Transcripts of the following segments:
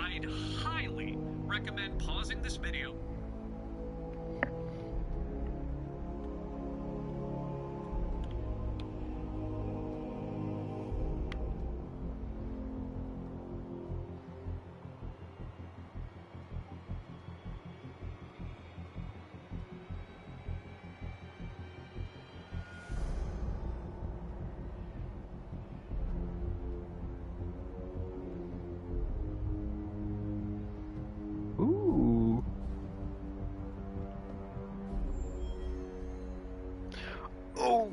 I'd highly recommend pausing this video. Ooh. Oh.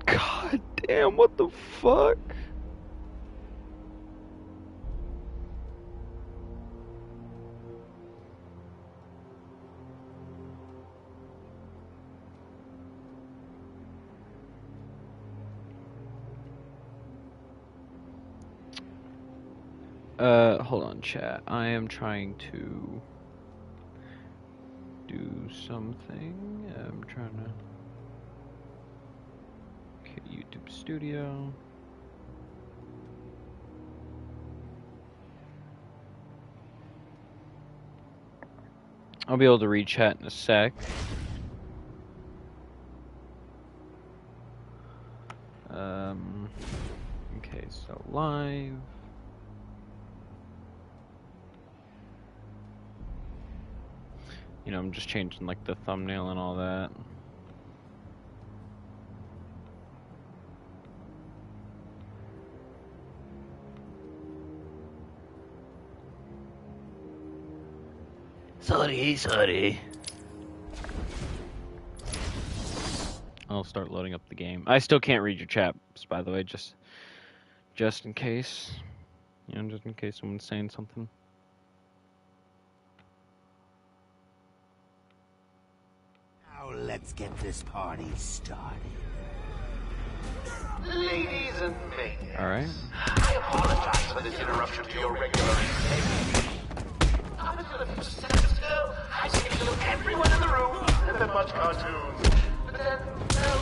God damn, what the fuck? Hold on, chat. I am trying to do something. I'm trying to... Okay, YouTube Studio. I'll be able to read chat in a sec. Okay, so live. You know, I'm just changing like the thumbnail and all that. Sorry. I'll start loading up the game. I still can't read your chats, by the way, just in case. You know, just in case someone's saying something. Now let's get this party started. Ladies and maniacs. Alright. I apologize for this interruption to your regular entertainment. Up until a few seconds ago, I scheduled everyone in the room and then much cartoons. But then, well,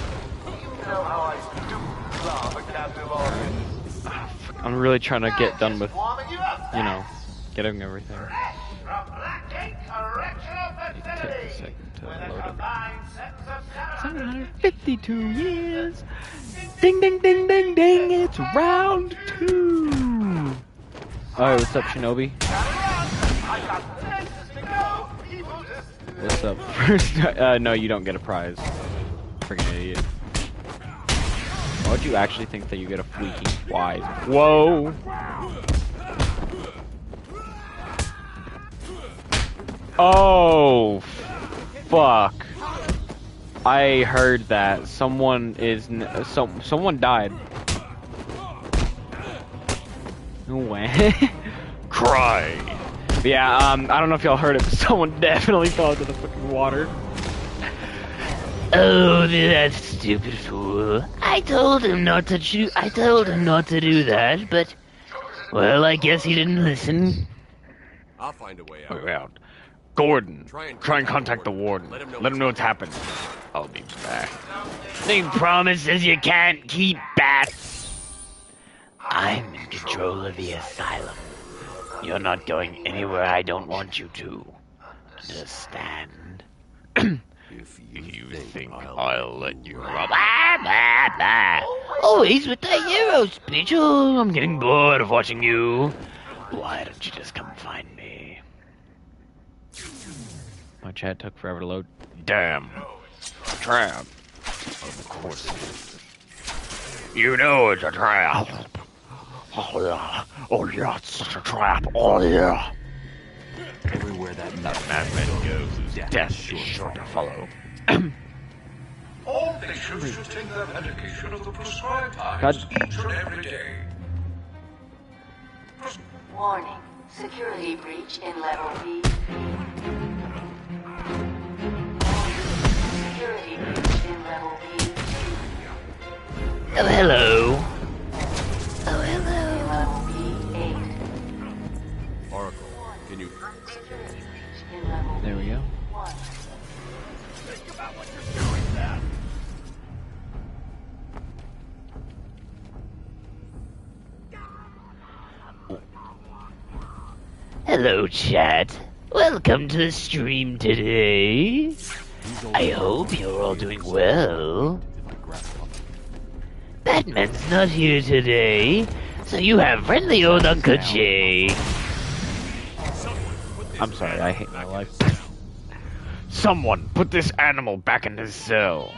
you know how I do love a captive audience. I'm really trying to get done with, you know, getting everything. Fresh from Blackgate Correctional Take a Facility. second to With a load everything. combined sentence of 752 years. Ding, ding, ding, ding, ding. It's round 2. Alright, what's up, Shinobi? What's up? First, no, you don't get a prize. Freaking idiot. Why would you actually think that you get a fleeking prize? Whoa! Oh, fuck. I heard that. Someone died. No way. Cry. But yeah, I don't know if y'all heard it, but someone definitely fell into the fucking water. Oh, that stupid fool. I told him not to do that, but... Well, I guess he didn't listen. I'll find a way out. Around. Gordon, try and contact the warden. Let him know what's happened. I'll be back. Big promises you can't keep, Bat. I'm in control of the asylum. You're not going anywhere I don't want you to. Understand? If You think I'll let you run? Always with that hero speech. Oh, I'm getting bored of watching you. Why don't you just come find me? My chat took forever to load. Damn. Trap. Of course it is. You know it's a trap. Oh yeah, it's such a trap. Oh yeah. Everywhere that Madman goes, death is sure to follow. All patients should take their medication at the prescribed times God. each and every day. Warning. Security breach in level B. Security breach in level B. Oh, hello. Oh, hello. Level B8. Oracle, can you... Security breach in level There we go. 1. Think about what you're doing there. Hello, chat. Welcome to the stream today. I hope you're all doing well. Batman's not here today, so you have friendly old Uncle Jay. I'm sorry, I hate my life. Someone put this animal back in his cell.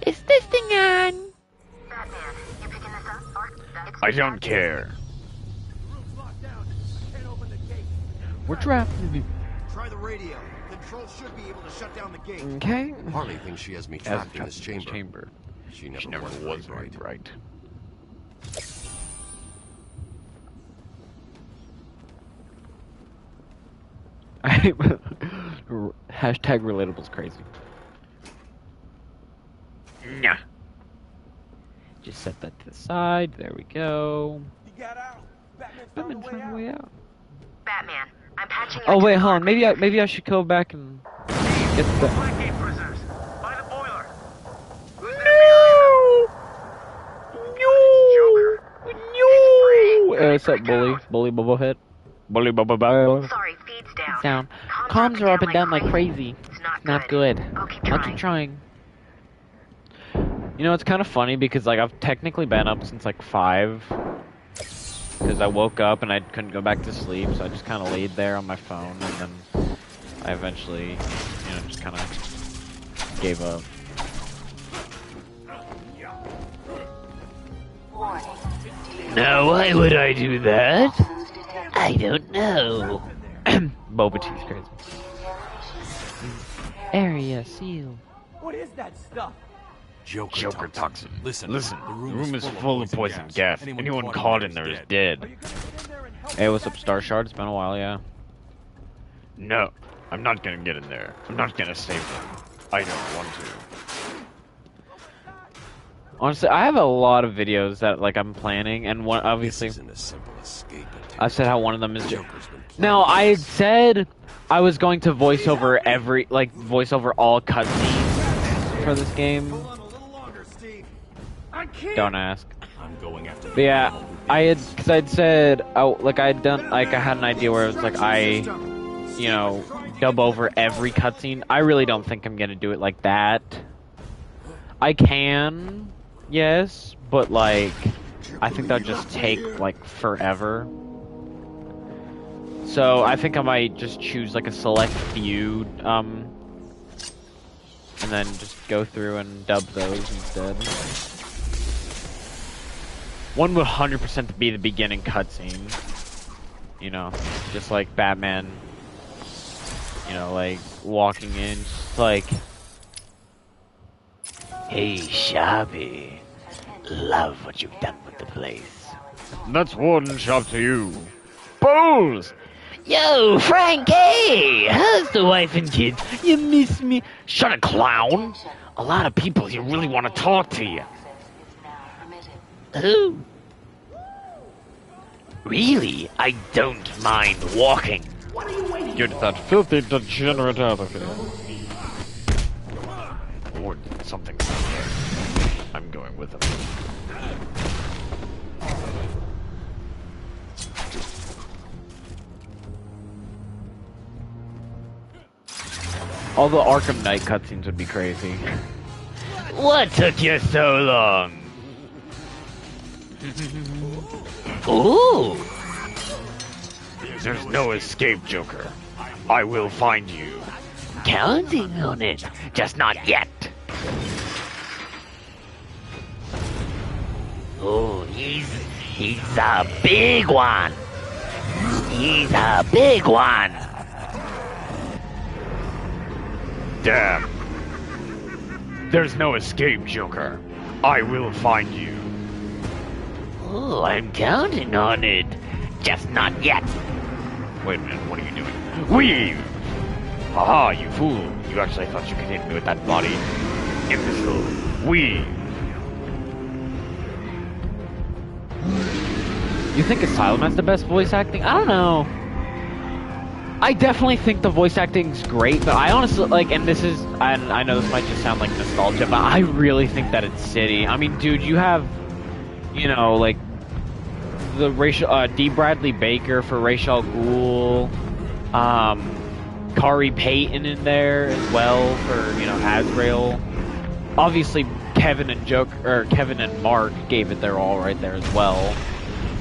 Is this thing on? I don't care. We're trapped. Try the radio. Control should be able to shut down the gate. Okay. Harley thinks she has me As trapped in trapped this in this chamber. chamber. She never, She never was very bright. Hashtag relatable's crazy. Nah. Just set that to the side. There we go. You got out. Batman found a way out. Batman, I'm patching you Oh into wait, the hold on. market. Maybe I should go back and get the. Blackgate prisoners. By the boiler. Who's there What's up, bully? Bully bubblehead. Bully bubble. Sorry, feed's down. Down. Comms Comms are up and down like crazy. It's not Not good. I'll keep I'll keep trying. You know, it's kind of funny because like I've technically been up since like 5. Because I woke up and I couldn't go back to sleep, so I just kind of laid there on my phone, and then I eventually, you know, just kind of gave up. Now, why would I do that? I don't know. Boba Tea's crazy. Area seal. What is that stuff? Joker toxin. Listen, Listen, the room is full of poison gas. Anyone caught in there is dead. Hey, what's up, Star Shard? It's been a while, yeah. No, I'm not gonna get in there. I'm not gonna save them. I don't want to. Honestly, I have a lot of videos that like I'm planning, and one obviously This isn't a simple escape attempt. I said how one of them is. Joker's been Now I had said I was going to voice over voice over all cutscenes for this game. Hold on a little longer, Steve. I can't. Don't ask. I'm going after But yeah, I had, cause I'd said, like I had an idea where it was like you know, dub over every cutscene. I really don't think I'm gonna do it like that. I can, yes, but like, I think that'd just take like forever. So I think I might just choose like a select few, and then just go through and dub those instead. One would 100% be the beginning cutscene. You know, just like Batman, you know, like walking in, just like, Hey, Shabby. Love what you've done with the place. that's one shot to you. Booze! Yo, Frankie! How's the wife and kids? You miss me? Shut it, clown! A lot of people here really want to talk to you. Who? Really? I don't mind walking. Get that filthy degenerate out of here. Or something. I'm going with him. All the Arkham Knight cutscenes would be crazy. What took you so long? Ooh! There's no escape, Joker. I will find you. Counting on it, just not yet. Oh, he's a big one. He's a big one. Damn. There's no escape, Joker. I will find you. Oh, I'm counting on it. Just not yet. Wait a minute, what are you doing? Weave! Haha, you fool. You actually thought you could hit me with that body. Imbecile. Weave! You think Asylum has the best voice acting? I don't know. I definitely think the voice acting's great, but I honestly, like, and this is, I know this might just sound like nostalgia, but I really think that it's City. I mean, dude, you have, you know, like, the Rachel, D. Bradley Baker for Ra's al Ghul, Kari Payton in there as well for, you know, Azrael. Obviously, Kevin and Mark gave it their all right there as well.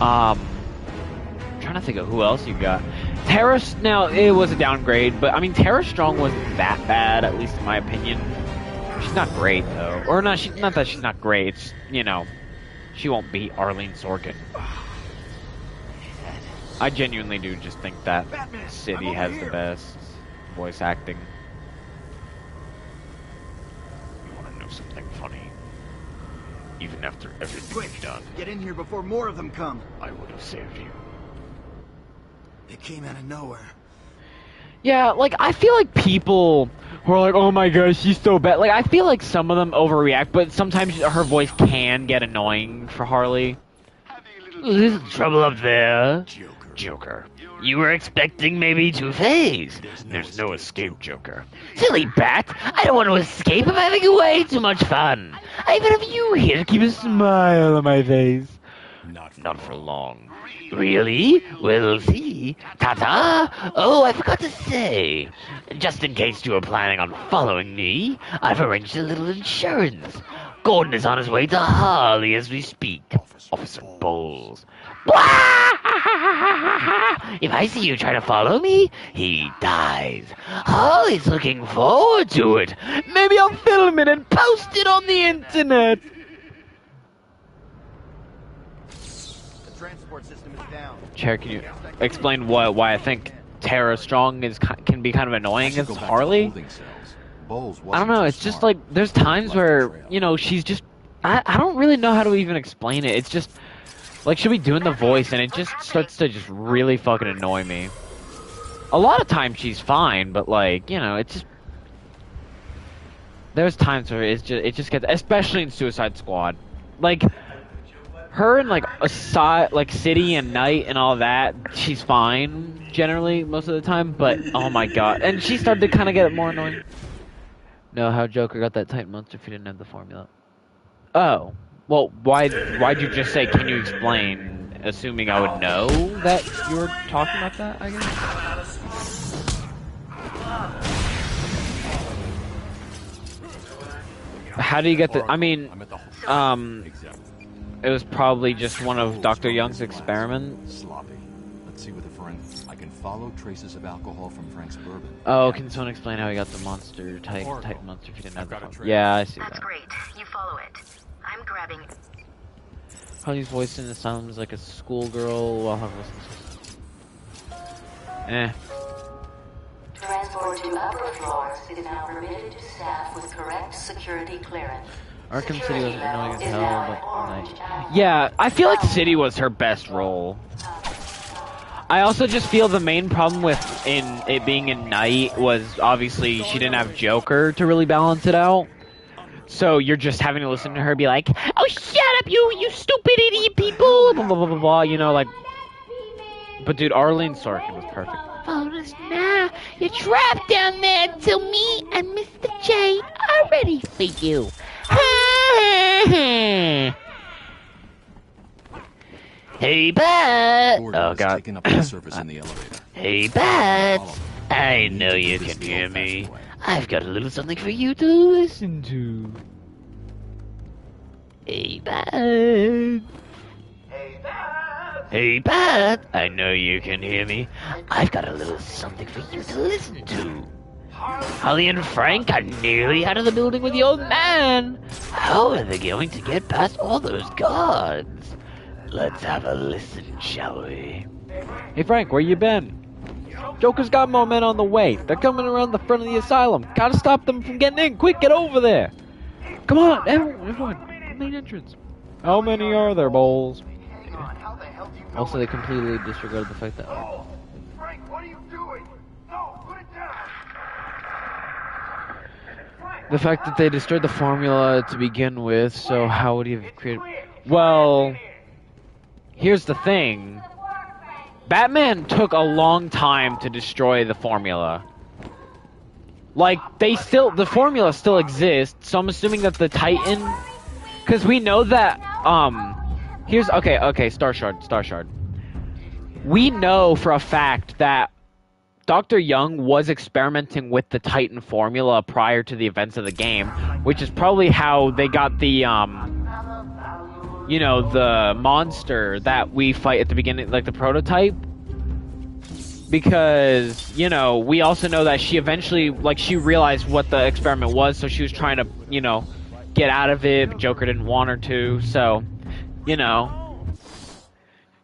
I'm trying to think of who else you got. Tara, now it was a downgrade, but I mean Tara Strong wasn't that bad, at least in my opinion. She's not great though, or not. Not that she's not great. It's, you know, she won't beat Arlene Sorkin. I genuinely do just think that City has the best voice acting. You want to know something funny? Even after everything Quick, you've done, get in here before more of them come. I would have saved you. They came out of nowhere. Yeah, like, I feel like people who are like, oh my gosh, she's so bad. Like, I feel like some of them overreact, but sometimes her voice can get annoying for Harley. Little trouble up there. Joker. You were expecting maybe Two-Face. There's no escape, Joker. Silly bat! I don't want to escape. I'm having way too much fun. I even have you here to keep a smile on my face. Not for long. Really? We'll see. Ta-ta! Oh, I forgot to say. Just in case you were planning on following me, I've arranged a little insurance. Gordon is on his way to Harley as we speak. Officer Bowles. If I see you try to follow me, he dies. Harley's looking forward to it. Maybe I'll film it and post it on the internet. The transport system is down. Chair, can you explain why I think Tara Strong can be kind of annoying as Harley? I don't know, it's just like, there's times where, you know, she's just, I don't really know how to even explain it. It's just, like, she'll be doing the voice and it just starts to just really fucking annoy me. A lot of times she's fine, but like, you know, it's just, there's times where it just gets, especially in Suicide Squad. Like, her and like City and Night and all that, she's fine generally most of the time, but oh my god. And she started to kind of get more annoying. Know how Joker got that Titan monster if he didn't have the formula? Oh, well, why'd you just say, can you explain, assuming I would know that you were talking about that, I guess? How do you get the, I mean, it was probably just one of Dr. Young's experiments. Sloppy. Let's see what the friend. I can follow traces of alcohol from Frank's bourbon. Oh, can someone explain how he got the monster Titan monster if he didn't have the formula? Yeah, I see That's that. great. You follow it. I'm grabbing. Harley's voice in the Asylum is like a schoolgirl while her voice is... Transport to upper floors is now permitted to staff with correct security clearance. Arkham City was annoying as hell, but yeah, I feel like City was her best role. I also just feel the main problem with it being in Night was obviously she didn't have Joker to really balance it out. So you're just having to listen to her be like, "Oh, shut up, you stupid idiot people!" Blah blah blah blah blah. You know, like. But dude, Arlene Sorkin was perfect. Follow us now. You're trapped down there until me and Mr. J are ready for you. Hey, Bat! Oh, God. Taking up the surface in the elevator. Hey, Bat! I know you can hear me. I've got a little something for you to listen to. Hey, Bat! Hey, Bat! I know you can hear me. I've got a little something for you to listen to. Holly and Frank are nearly out of the building with the old man. How are they going to get past all those guards? Let's have a listen, shall we? Hey Frank, where you been? Joker's got more men on the way. They're coming around the front of the asylum. Gotta stop them from getting in. Quick, get over there. Come on, everyone. Main entrance. How many are there, Bowles? Also, they completely disregarded the fact that... Frank, what are you doing? No, put it down! The fact that they destroyed the formula to begin with, so how would he have created... Well, here's the thing. Batman took a long time to destroy the formula. Like, the formula still exists, so I'm assuming that the Titan... Because we know that, Here's okay, Star Shard. We know for a fact that Dr. Young was experimenting with the Titan formula prior to the events of the game, which is probably how they got the you know, the monster that we fight at the beginning, like the prototype. Because, you know, we also know that she eventually, like, she realized what the experiment was, so she was trying to, you know, get out of it, but Joker didn't want her to, so, you know,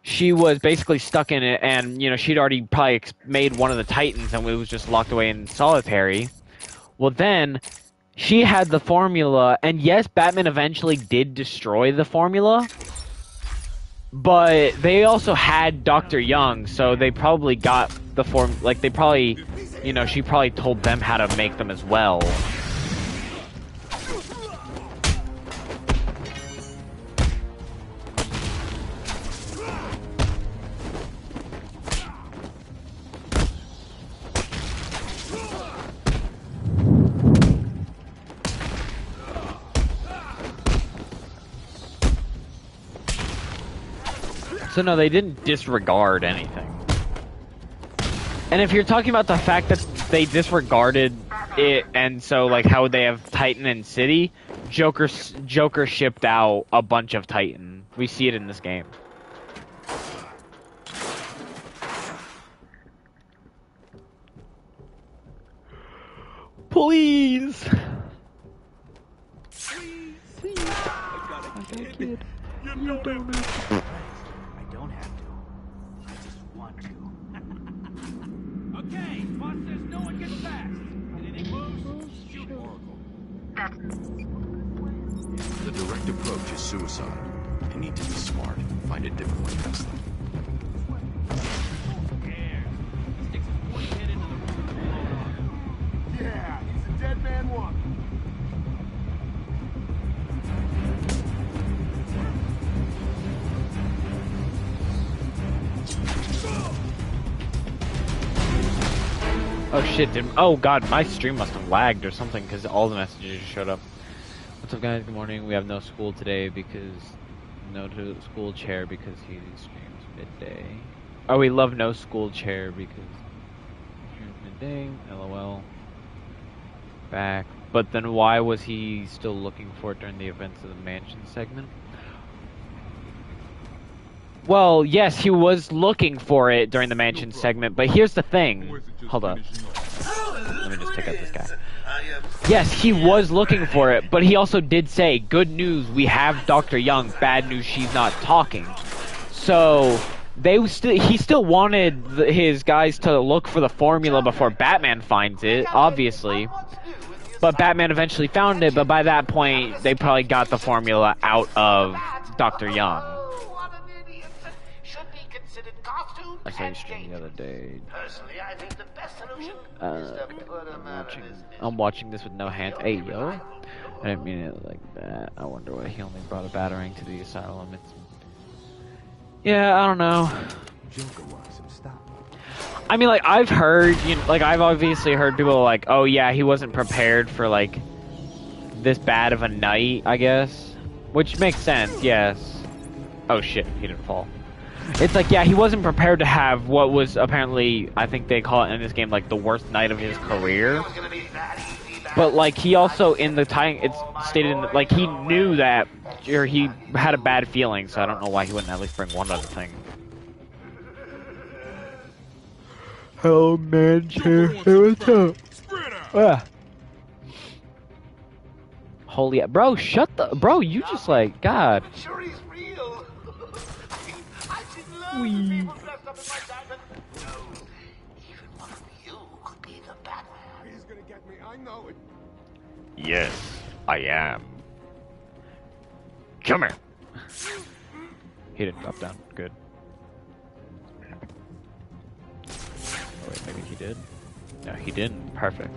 she was basically stuck in it, and, you know, she'd already probably made one of the Titans, and it was just locked away in solitary. Well, then, she had the formula, and yes, Batman eventually did destroy the formula, but they also had Dr. Young, so they probably got the like, they probably, you know, she probably told them how to make them as well. So no, they didn't disregard anything. And if you're talking about the fact that they disregarded it, and so like how they have Titan and City, Joker shipped out a bunch of Titan. We see it in this game. Please. Please. I got a kid. You don't have I don't have to. I just want to. Okay, boss says no one gets past. Anything moves, shoot. Oracle. The direct approach is suicide. You need to be smart. Find a different way past them. Sticks his pointy head into the room. Yeah, he's a dead man walking. Oh shit, oh god, my stream must have lagged or something because all the messages just showed up. What's up guys, good morning. We have no school today because, no to school chair because he streams midday. Oh, we love no school chair because streams midday, lol. Back. But then why was he still looking for it during the events of the mansion segment? Well, yes, he was looking for it during the mansion segment, but here's the thing. Hold up. Let me just take out this guy. Yes, he was looking for it, but he also did say, good news, we have Dr. Young, bad news, she's not talking. So, he still wanted his guys to look for the formula before Batman finds it, obviously. But Batman eventually found it, but by that point, they probably got the formula out of Dr. Young. I saw you stream the other day. Personally, I think the best solution is to put him out of business. I'm watching this with no hands. Hey, yo. I didn't mean it like that. I wonder why he only brought a batarang to the asylum. Yeah, I don't know. Joker wants him stopped. I mean, like, I've heard, you know, like, I've obviously heard people like, oh yeah, he wasn't prepared for, like, this bad of a night, I guess. Which makes sense, yes. Oh shit, he didn't fall. It's like, yeah, he wasn't prepared to have what was apparently, I think they call it in this game, like, the worst night of his career. But, like, he also, in the time, it's stated, in the, like, he knew that, or he had a bad feeling, so I don't know why he wouldn't at least bring one other thing. Hello, man, chair. Hey, what's up? Holy, bro, shut the, bro, you just, like, God. Sure he's real. Wee. People dressed up in my diamond. No, even one of you could be the Batman. He's gonna get me, I know it. Yes, I am. Come here. He didn't drop down. Good. Oh, wait, maybe he did? No, he didn't. Perfect.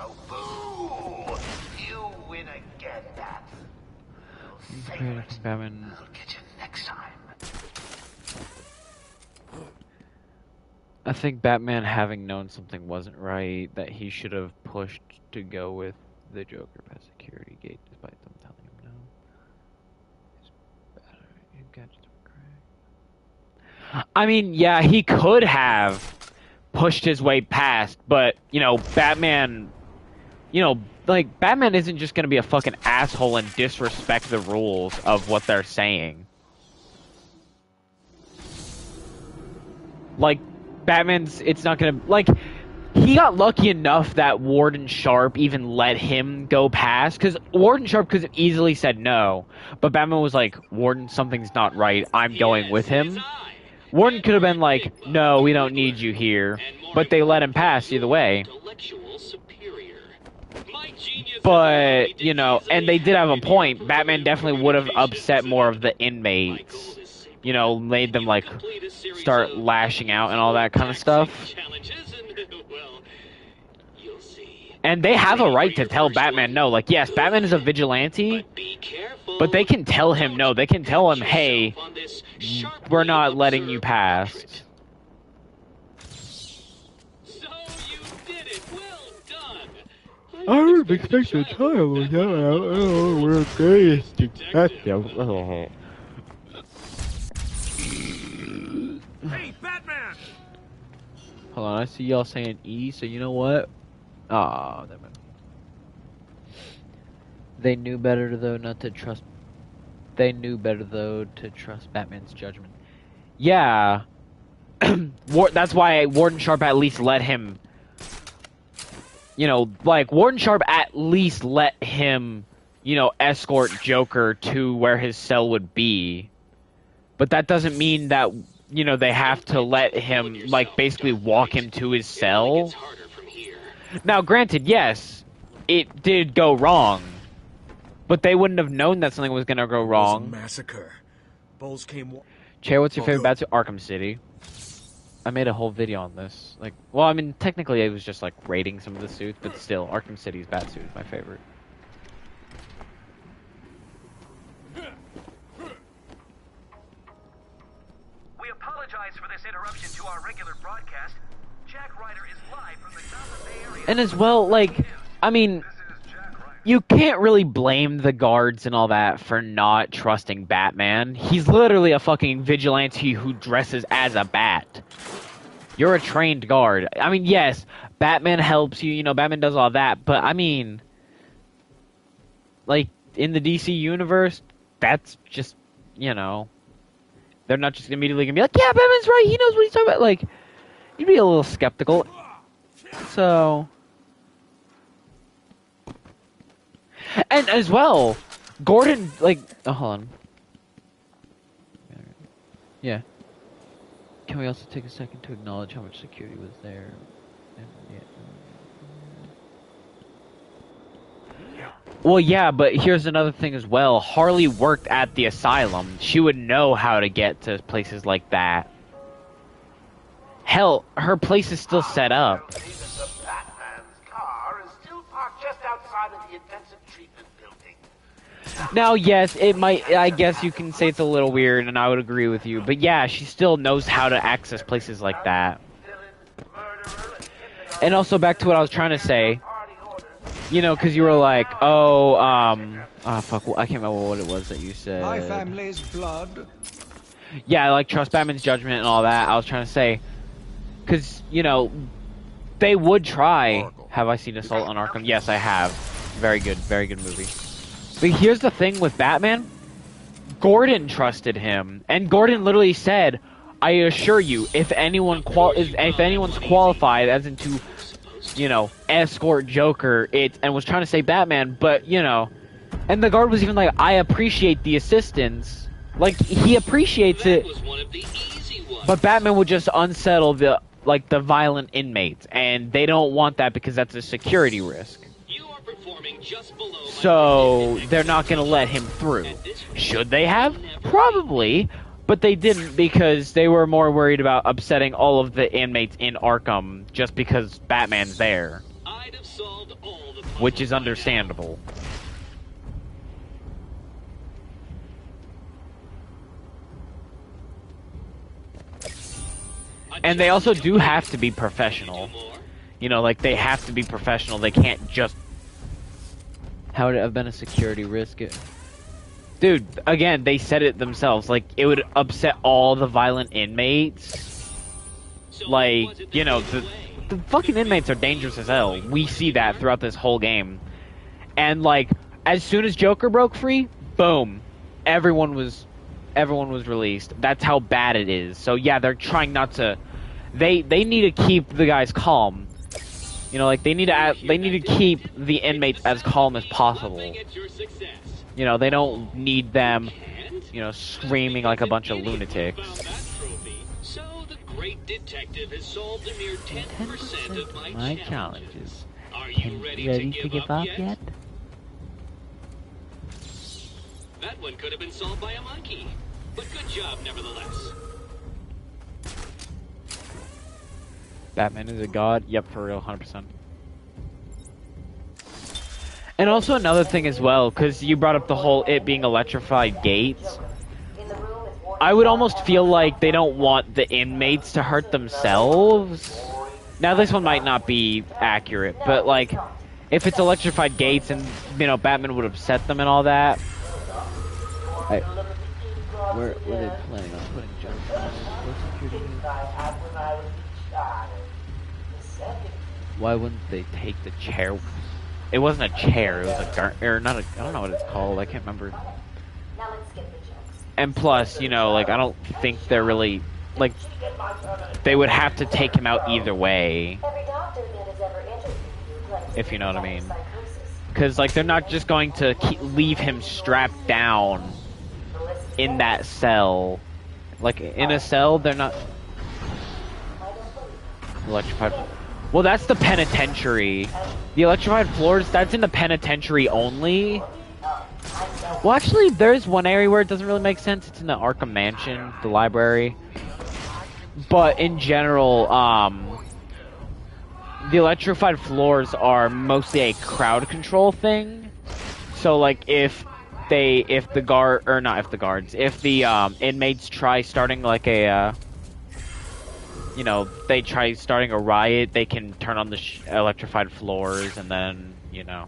So boo! You win again, Bat. Save it. Batman. I'll get you next time. I think Batman, having known something wasn't right, that he should have pushed to go with the Joker past security gate, despite them telling him no. His battery gadgets were correct. I mean, yeah, he could have pushed his way past, but, you know, Batman, you know, like, Batman isn't just gonna be a fucking asshole and disrespect the rules of what they're saying. Like, it's not gonna, like, he got lucky enough that Warden Sharp even let him go past, because Warden Sharp could have easily said no, but Batman was like, Warden, something's not right, I'm going with him. Warden could have been like, no, we don't need you here, but they let him pass either way. But, you know, and they did have a point, Batman definitely would have upset more of the inmates. You know, made them, like, start lashing out and all that kind of stuff. And they have a right to tell Batman no. Like, yes, Batman is a vigilante, but they can tell him no. They can tell him, hey, we're not letting you pass. I would have expected a time with that. Oh, we're great detective. Hey, Batman! Hold on, I see y'all saying E, so you know what? Aw, never mind. They knew better though not to trust. They knew better though to trust Batman's judgment. Yeah, that's why Warden Sharp at least let him. You know, like Warden Sharp at least let him, you know, escort Joker to where his cell would be. But that doesn't mean that, you know, they have to let him, like, basically walk him to his cell. Now, granted, yes, it did go wrong. But they wouldn't have known that something was gonna go wrong. Massacre. Bulls came. Chair, what's your favorite Batsuit? Arkham City. I made a whole video on this. Like, well, I mean, technically it was just, like, rating some of the suits, but still, Arkham City's Batsuit is my favorite. We apologize for this interruption to our regular broadcast. Jack Ryder is live from the South Bay Area. And as well, like, I mean, you can't really blame the guards and all that for not trusting Batman. He's literally a fucking vigilante who dresses as a bat. You're a trained guard. I mean, yes, Batman helps you, you know, Batman does all that, but I mean, like, in the DC universe, that's just, you know, they're not just immediately gonna be like, yeah, Batman's right, he knows what he's talking about. Like, you'd be a little skeptical. So, and as well, Gordon, like, oh, hold on. Yeah. Can we also take a second to acknowledge how much security was there? Well, yeah, but here's another thing as well. Harley worked at the asylum. She would know how to get to places like that. Hell, her place is still set up. Batman's car is still parked just outside of the intensive treatment building. Now, yes, it might, I guess you can say it's a little weird, and I would agree with you, but yeah, she still knows how to access places like that. And also, back to what I was trying to say, you know, because you were like, oh, fuck, I can't remember what it was that you said. My family's blood. Yeah, like, trust Batman's judgment and all that. I was trying to say, because, you know, they would try. Have I seen Assault on Arkham? Yes, I have. Very good movie. But here's the thing with Batman. Gordon trusted him, and Gordon literally said, I assure you, if anyone's qualified as into, you know, escort Joker, and was trying to say Batman, but, you know, and the guard was even like, I appreciate the assistance. Like, he appreciates it, but Batman would just unsettle the violent inmates, and they don't want that because that's a security risk. So, they're not going to let him through. Should they have? Probably, but they didn't because they were more worried about upsetting all of the inmates in Arkham just because Batman's there. I'd have solved which is understandable. And they also do have to be professional. You know, like, they have to be professional. They can't just... How would it have been a security risk? Dude, again, they said it themselves. Like, it would upset all the violent inmates. Like, you know, the fucking inmates are dangerous as hell. We see that throughout this whole game. And, like, as soon as Joker broke free, boom. Everyone was released. That's how bad it is. So, yeah, they're trying not to... They need to keep the guys calm. You know, like, they need to keep the inmates as calm as possible. You know, they don't need them, you know, screaming like a bunch of lunatics. So the great detective has solved a mere 10% of my challenges. Are you ready to give up yet? That one could have been solved by a monkey, but good job nevertheless. Batman is a god? Yep, for real, 100%. And also another thing as well, because you brought up the whole it being electrified gates. I would almost feel like they don't want the inmates to hurt themselves. Now this one might not be accurate, but like, if it's electrified gates and, you know, Batman would upset them and all that. Where were they planning on putting Why wouldn't they take the chair? It wasn't a chair, it was a or not a, I don't know what it's called, I can't remember. And plus, you know, like, I don't think they're really, like, they would have to take him out either way. If you know what I mean. Because, like, they're not just going to leave him strapped down in that cell. Like, in a cell, they're not... Electrified... Well, that's the penitentiary. The electrified floors, that's in the penitentiary only. Well, actually, there's one area where it doesn't really make sense. It's in the Arkham Mansion, the library. But in general, the electrified floors are mostly a crowd control thing. So, like, if the inmates try starting, like, a, you know, they try starting a riot, they can turn on the electrified floors and then, you know,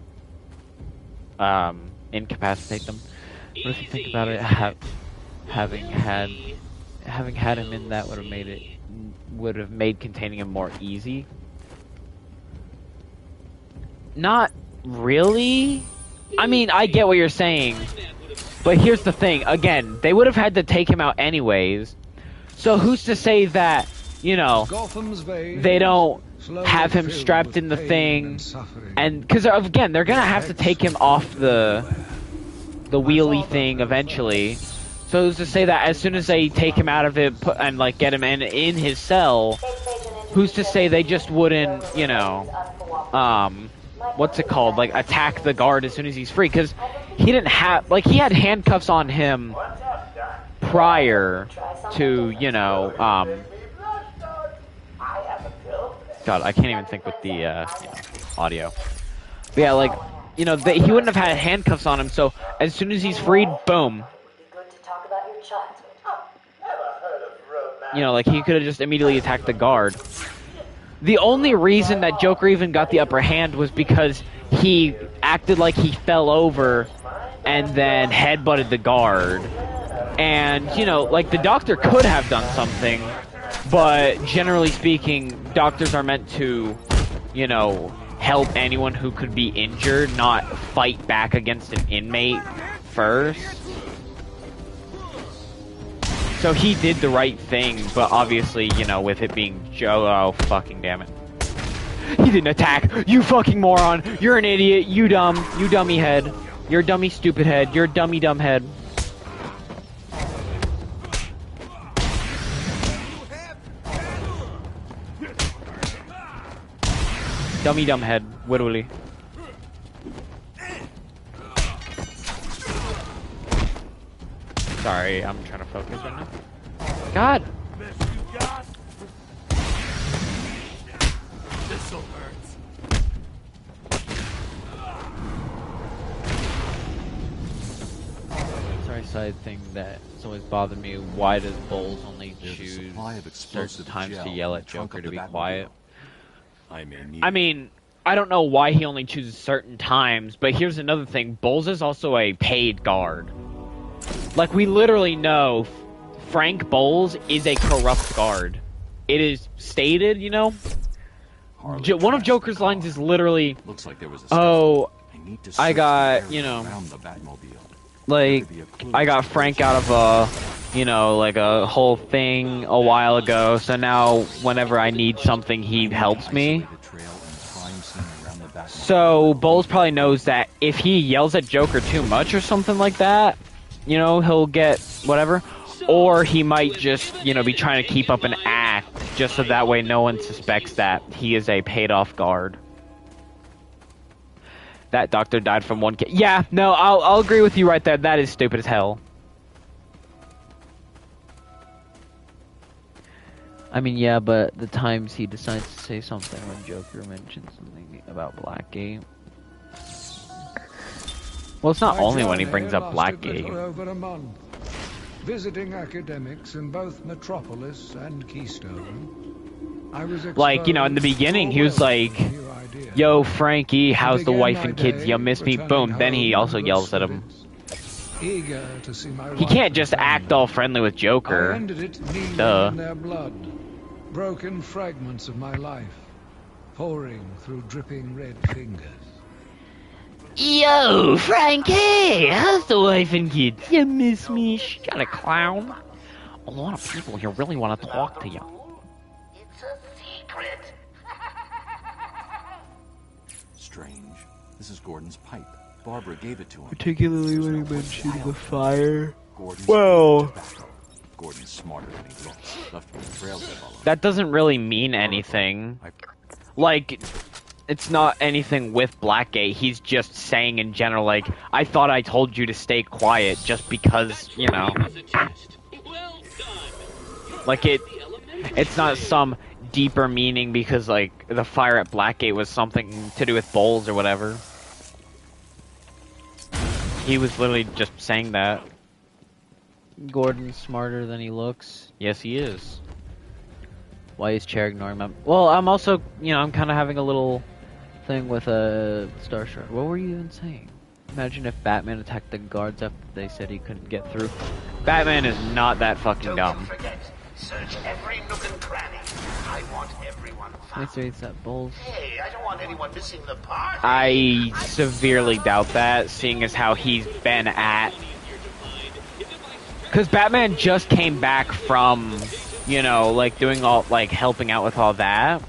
incapacitate them. What if you think about it, having had him in that would have made containing him more easy? Not really. I mean, I get what you're saying, but here's the thing. Again, they would have had to take him out anyways. So who's to say that, you know, they don't have him strapped in the thing, and because again, they're gonna have to take him off the wheelie thing eventually. So who's to say that as soon as they take him out of it and like get him in his cell, who's to say they just wouldn't, you know, what's it called, like attack the guard as soon as he's free? Because he didn't have, like, he had handcuffs on him prior to, you know, God, I can't even think with the, you know, audio. But yeah, like, you know, he wouldn't have had handcuffs on him, so as soon as he's freed, boom. You know, like, he could have just immediately attacked the guard. The only reason that Joker even got the upper hand was because he acted like he fell over and then headbutted the guard. And, you know, like, the doctor could have done something, but generally speaking, doctors are meant to, you know, help anyone who could be injured, not fight back against an inmate first. So he did the right thing, but obviously, you know, with it being Joe, oh, fucking damn it. He didn't attack! You fucking moron! You're an idiot! You dummy head. You're a dummy stupid head. You're a dummy dumb head. Dummy dumb head, literally. Sorry, I'm trying to focus right now. God! side thing that's always bothered me. Why does Bowles only There's a choose supply of certain explosive times to gel yell in at the trunk Joker of to the be Batmobile. quiet? I mean, I don't know why he only chooses certain times, but here's another thing. Bowles is also a paid guard. Like, we literally know Frank Bowles is a corrupt guard. It is stated, you know? One of Joker's lines is literally, Looks like there was a oh, need to I search got, the you area know, around the Batmobile. like, I got Frank out of a, you know, like a whole thing a while ago, so now whenever I need something, he helps me. So, Bowles probably knows that if he yells at Joker too much or something like that, you know, he'll get whatever. Or he might just, you know, be trying to keep up an act, just so that way no one suspects that he is a paid-off guard. That doctor died from one kid. Yeah, no, I'll agree with you right there. That is stupid as hell. I mean, yeah, but the times he decides to say something when Joker mentions something about Blackgate. Well, it's not only when he brings up Blackgate. Over a month, visiting academics in both Metropolis and Keystone. I was like, you know, in the beginning, he was like, yo, Frankie, how's the wife and kids? You miss me? Boom. Then he also yells at him. Eager to see my he can't just act all friendly with Joker. I ended it kneeling Duh. in their blood. Broken fragments of my life, pouring through dripping red fingers. Yo, Frankie, how's the wife and kids? You miss me? Got a clown. A lot of people here really want to talk to you. It's a secret. Strange. This is Gordon's pipe. Barbara gave it to him. Particularly when he mentioned the fire. Gordon's Well, Gordon's smarter than he looks. Left me a trail to follow. that doesn't really mean anything. Like, it's not anything with Blackgate. He's just saying in general, like, I thought I told you to stay quiet just because, you know. Like, it's not some deeper meaning because, like, the fire at Blackgate was something to do with Bowles or whatever. He was literally just saying that. Gordon's smarter than he looks. Yes, he is. Why is Chair ignoring him? Well, I'm also, you know, I'm kind of having a little thing with a Starshard. What were you even saying? Imagine if Batman attacked the guards after they said he couldn't get through. Batman is not that fucking dumb. Don't forget, search every nook and cranny. I want everyone found. It's that Bowles. Hey, I don't want anyone missing the party. I severely doubt that, seeing as how he's been at. Because Batman just came back from, you know, like doing all, like helping out with all that.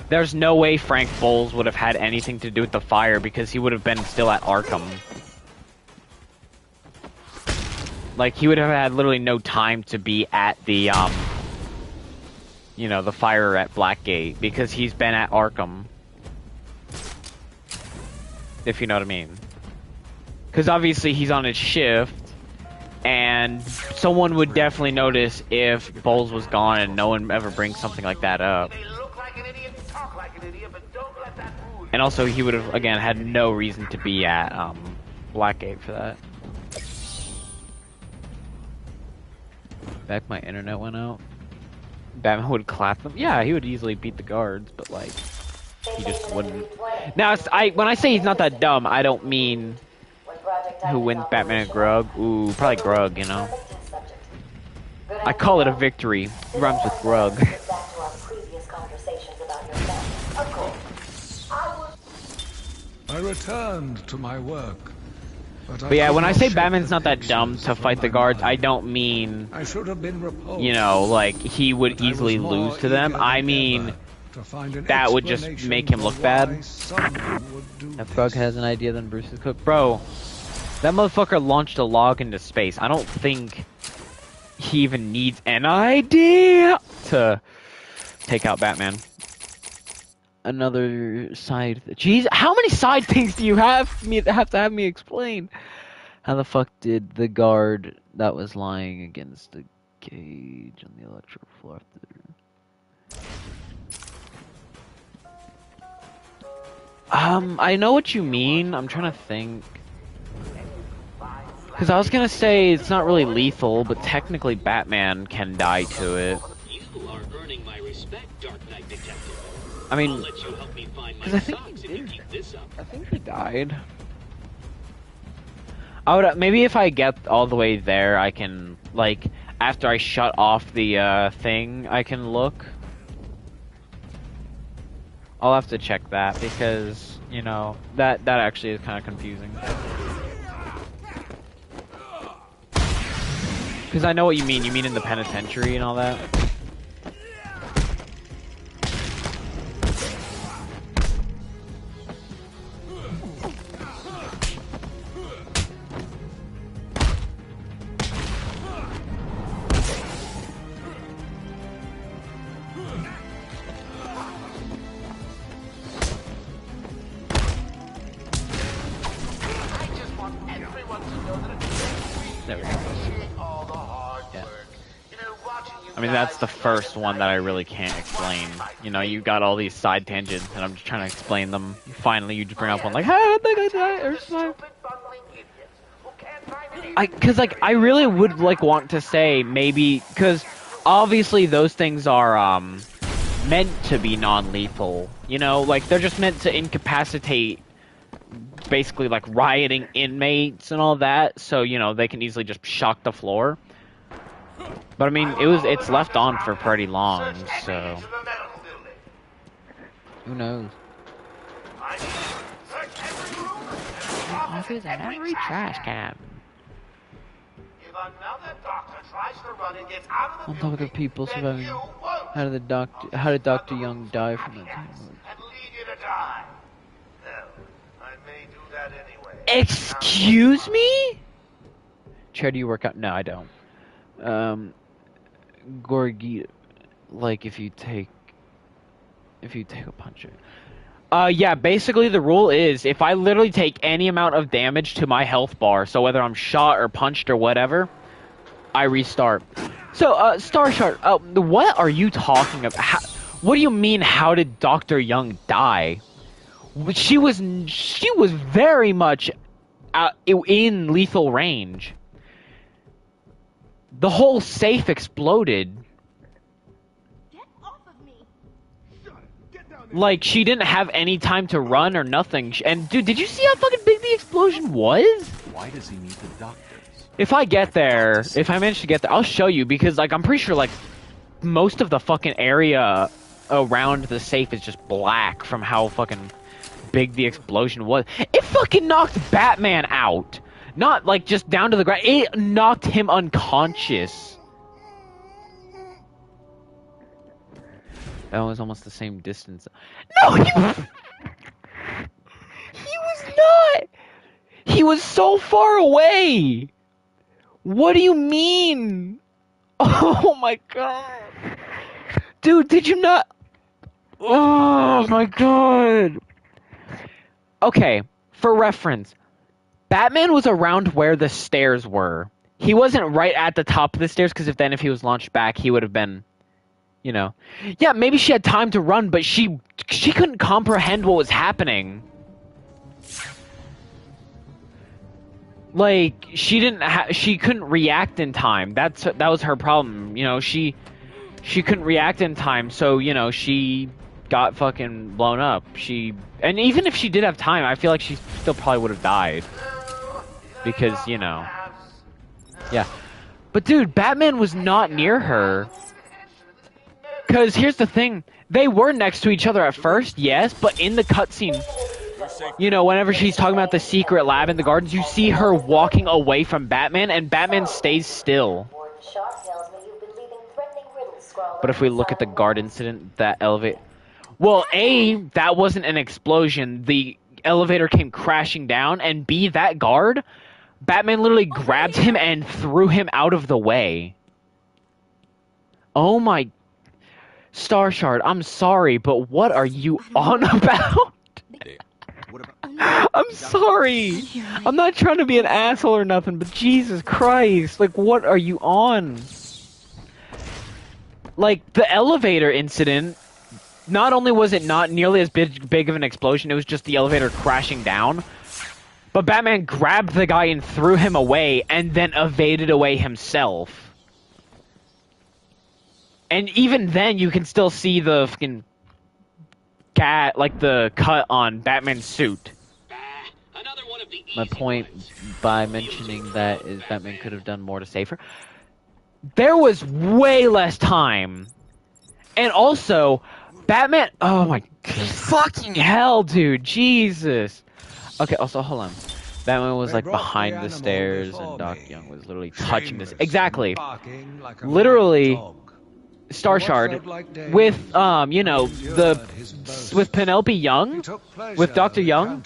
There's no way Frank Bowles would have had anything to do with the fire because he would have been still at Arkham. Like, he would have had literally no time to be at the, you know, the fire at Blackgate because he's been at Arkham. If you know what I mean. Because obviously he's on his shift, and someone would definitely notice if Bowles was gone and no one ever brings something like that up. And also, he would have, again, had no reason to be at Blackgate for that. Back my internet went out. Batman would clap them. Yeah, he would easily beat the guards, but like, he just wouldn't. Now, when I say he's not that dumb, I don't mean who wins Batman and Grug. Ooh, probably Grug, you know. I call it a victory. It rhymes with Grug. I returned to my work. But yeah, when I say Batman's not that dumb to fight the guards, I don't mean, I should have been repulsed, you know, like, he would easily lose to them. I mean, that would just make him look bad. If Grug has an idea, then Bruce is cooked. Bro, that motherfucker launched a log into space. I don't think he even needs an idea to take out Batman. Another side. Jeez, how many side things do you have to have me explain? How the fuck did the guard that was lying against the cage on the electrical floor? I know what you mean. I'm trying to think. Because I was gonna say it's not really lethal, but technically Batman can die to it. You are earning my respect, Dark Knight Detective. I mean, I'll let you help me find my because I think socks he if you did. keep this up. I think he died. I would maybe if I get all the way there, I can like after I shut off the thing, I can look. I'll have to check that because you know that actually is kind of confusing. Because I know what you mean. You mean in the penitentiary and all that. There we go. I mean, that's the first one that I really can't explain. You know, you got all these side tangents, and I'm just trying to explain them. Finally, you just bring up one like, "How did I die?" Or something. Cause like, I really would like want to say maybe, cause obviously those things are meant to be non-lethal. You know, like they're just meant to incapacitate, basically like rioting inmates and all that. So you know they can easily just shock the floor. But I mean, it's left on for pretty long, so who knows? There's every trash can. On top of the people surviving, how did Dr. Young die from that? Excuse me? Chair, do you work out? No, I don't. Gorgi, like if you take a punch. Yeah, basically the rule is if I literally take any amount of damage to my health bar, so whether I'm shot or punched or whatever, I restart. So, Starshard, what are you talking about? What do you mean, how did Dr. Young die? She was very much in lethal range. The whole safe exploded. Get off of me. Like, she didn't have any time to run or nothing. And, dude, did you see how fucking big the explosion was? Why does he need the doctors? If I get there, if I manage to get there, I'll show you. Because, like, I'm pretty sure, like, most of the fucking area around the safe is just black from how fucking big the explosion was. It fucking knocked Batman out. Not, like, just down to the ground. It knocked him unconscious. That was almost the same distance. No, he was not! He was so far away! What do you mean? Oh my god. Dude, did you not... Oh my god. Okay, for reference. Batman was around where the stairs were. He wasn't right at the top of the stairs, because if he was launched back, he would have been, you know. Yeah, maybe she had time to run, but she couldn't comprehend what was happening. Like, she couldn't react in time. That was her problem, you know. She couldn't react in time, so, you know, she got fucking blown up. And even if she did have time, I feel like she still probably would have died. Because, you know. Yeah. But dude, Batman was not near her. Because here's the thing. They were next to each other at first, yes, but in the cutscene, you know, whenever she's talking about the secret lab in the gardens, you see her walking away from Batman, and Batman stays still. But if we look at the guard incident, that elevator... Well, A, that wasn't an explosion. The elevator came crashing down, and B, that guard... Batman literally grabbed him and threw him out of the way. Oh my... Starshard, I'm sorry, but what are you on about? I'm sorry. I'm not trying to be an asshole or nothing, but Jesus Christ. Like, what are you on? Like, the elevator incident, not only was it not nearly as big of an explosion, it was just the elevator crashing down. But Batman grabbed the guy and threw him away, and then evaded away himself. And even then, you can still see the fucking the cut on Batman's suit. My point by mentioning that is Batman could have done more to save her. There was way less time. And also, Batman... Oh my fucking hell, dude. Jesus. Okay, also, hold on. Batman was, like, behind the stairs, and Doc Young was literally touching this. Exactly. Literally, Star Shard, with, you know, with Penelope Young, with Dr. Young,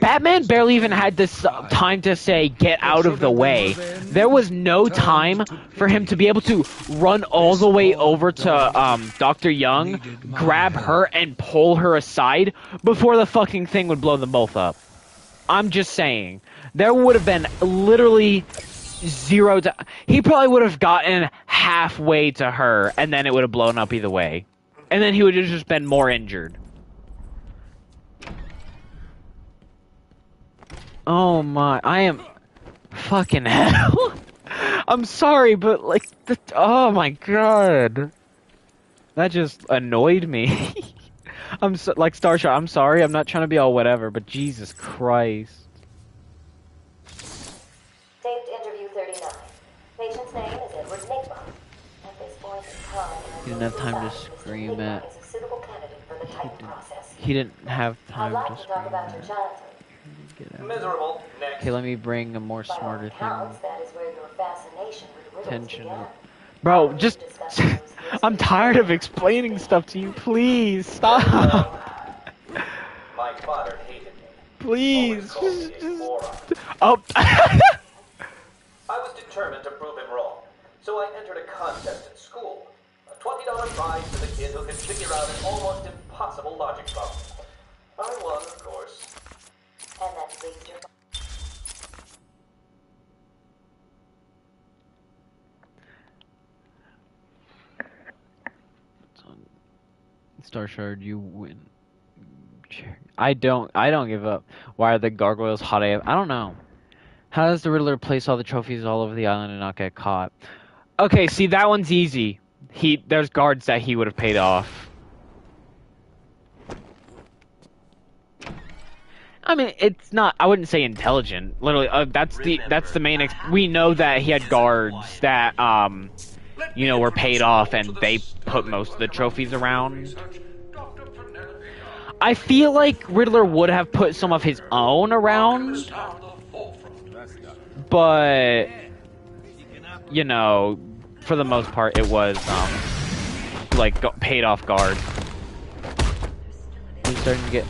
Batman barely even had this time to say, get out of the way. There was no time for him to be able to run all the way over to Dr. Young, grab her, and pull her aside before the fucking thing would blow them both up. I'm just saying. There would have been literally zero to... He probably would have gotten halfway to her, and then it would have blown up either way. And then he would have just been more injured. Oh my, I am fucking hell. I'm sorry, but like, oh my god. That just annoyed me. I'm so, like, Starshot, I'm sorry, I'm not trying to be all whatever, but Jesus Christ. Taped interview 39. Patient's name is Edward Nigma. At this point in time, He didn't have time to scream at... is a suitable candidate for the type process. He didn't have time I'd to like to talk about your childhood. Miserable. Next. Okay, let me bring a more smarter thing. That is where your fascination with riddles Tension. began. Bro, just... I'm tired of explaining stuff to you. Please, stop. My father hated me. Please. Always called me a moron. Oh. I was determined to prove him wrong, so I entered a contest at school. A $20 prize to the kid who could figure out an almost impossible logic problem. I won, of course. And that leaves your... Star Shard, you win. I don't give up. Why are the gargoyles hot AF? I don't know. How does the Riddler place all the trophies all over the island and not get caught? Okay, see, that one's easy. There's guards that he would have paid off. I mean, it's not. I wouldn't say intelligent. Literally, that's the main. We know that he had guards that you know, were paid off, and they put most of the trophies around. I feel like Riddler would have put some of his own around, but you know, for the most part, it was like paid off guards. He's starting to get.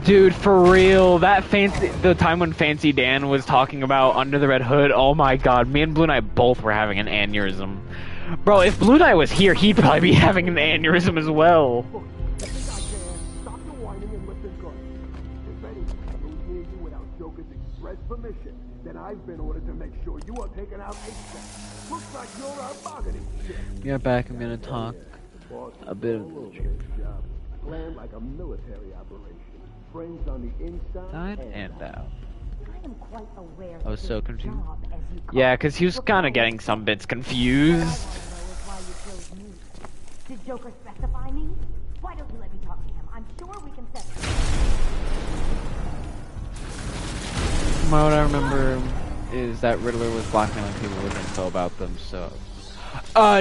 Dude, for real, the time when Fancy Dan was talking about Under the Red Hood, oh my god, me and Blue Knight both were having an aneurysm. Bro, if Blue Knight was here, he'd probably be having an aneurysm as well. Stop your whining and listen good. If anyone moves near you without Joker's express permission, then I've been ordered to make sure you are taken out ASAP. Looks like you're a bargaining chip. We are back. I'm gonna talk a bit of the truth. Planned like a military operation. Frames on the inside and out. I am quite aware I was so confused. Yeah, because he was kind of getting some bits confused. Did Joker specify me? Why don't you let me talk to him? I'm sure we can set it. What I remember is that Riddler was blackmailing people with info about them, so...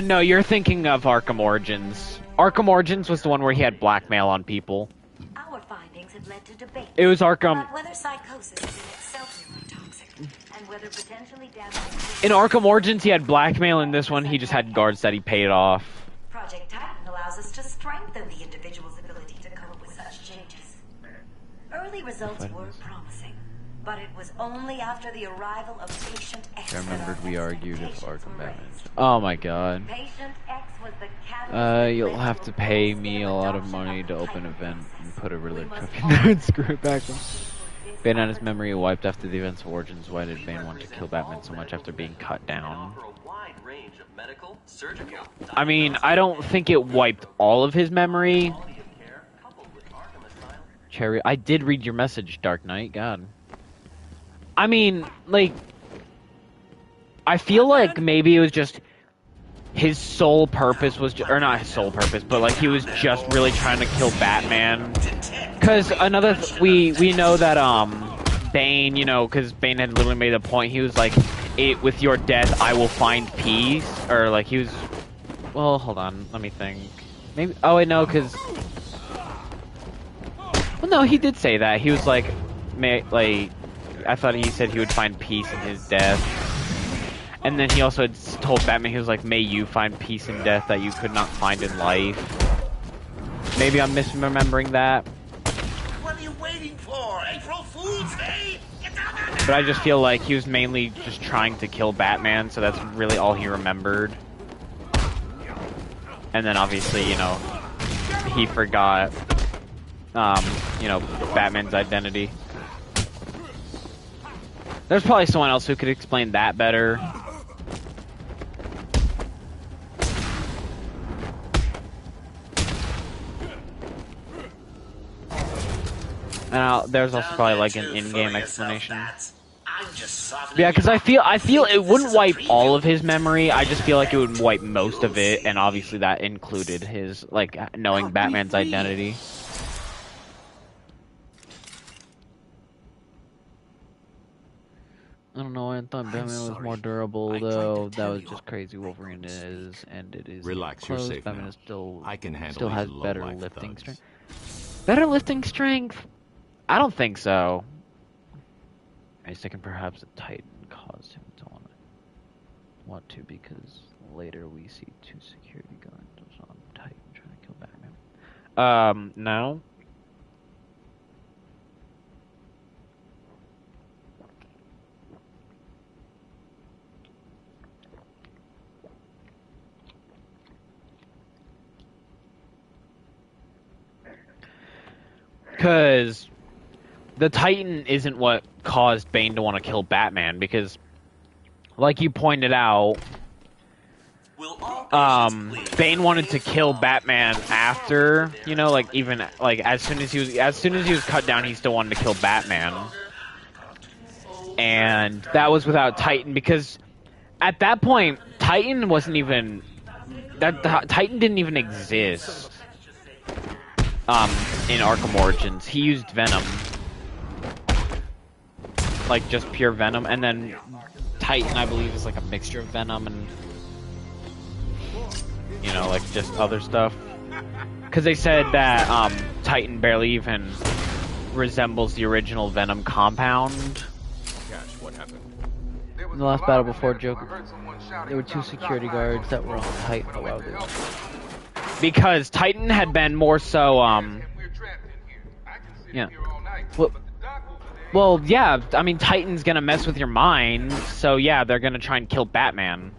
no, you're thinking of Arkham Origins. Arkham Origins was the one where he had blackmail on people. Our findings have led to debate. It was Arkham... About whether psychosis is in itself neurotoxic, and whether potentially damaging... In Arkham Origins, he had blackmail. In this one, he just had guards that he paid off. Project Titan allows us to strengthen the individual's ability to cope with such changes. Early results were promising, but it was only after the arrival of Patient X. I remembered we argued if Arkham Batman. Oh my god. Patient X was the catalyst. You'll have to pay me a lot of money to open an event and put a Riddler trophy in there and screw it back. Bane had his memory wiped after the events of Origins. Why did Bane want to kill Batman so much after being cut down? I mean, I don't think it wiped all of his memory. Cherry, I did read your message, Dark Knight. God. I mean, like, I feel like maybe it was just his sole purpose was, or not his sole purpose, but like he was just really trying to kill Batman. Cause we know that Bane, you know, cause Bane had literally made a point. He was like, with your death, I will find peace, or like he was. Well, hold on, let me think. Maybe. Oh wait, no, cause. Well, no, he did say that. He was like, I thought he said he would find peace in his death. And then he also had told Batman, he was like, may you find peace in death that you could not find in life. Maybe I'm misremembering that. What are you waiting for? April Fool's Day? But I just feel like he was mainly just trying to kill Batman, so that's really all he remembered. And then obviously, you know, he forgot, you know, Batman's identity. There's probably someone else who could explain that better. And there's also probably like an in-game explanation. Yeah, because I feel it wouldn't wipe all of his memory. I just feel like it would wipe most of it, and obviously that included his like knowing Batman's identity. I don't know. I thought Batman was more durable, though. That was just crazy. Wolverine is, and it is. Relax, you're safe Batman now. is still. I can handle still has these better low-life lifting thugs. strength. Better lifting strength? I don't think so. I was thinking perhaps the Titan caused him to want to, because later we see two security guards on Titan trying to kill Batman. No. Because the Titan isn't what caused Bane to want to kill Batman, because, like you pointed out, Bane wanted to kill Batman after, you know, like even like as soon as he was cut down, he still wanted to kill Batman, and that was without Titan, because at that point Titan wasn't even Titan didn't even exist. In Arkham Origins, he used Venom, like just pure Venom, and then Titan, I believe, is like a mixture of Venom and, you know, like just other stuff. Because they said that Titan barely even resembles the original Venom compound. Cash, what happened? In the last battle before Joker, there were two security guards that were on Titan while they were. Because Titan had been more so, yeah. Well, yeah, I mean, Titan's gonna mess with your mind, so yeah, they're gonna try and kill Batman.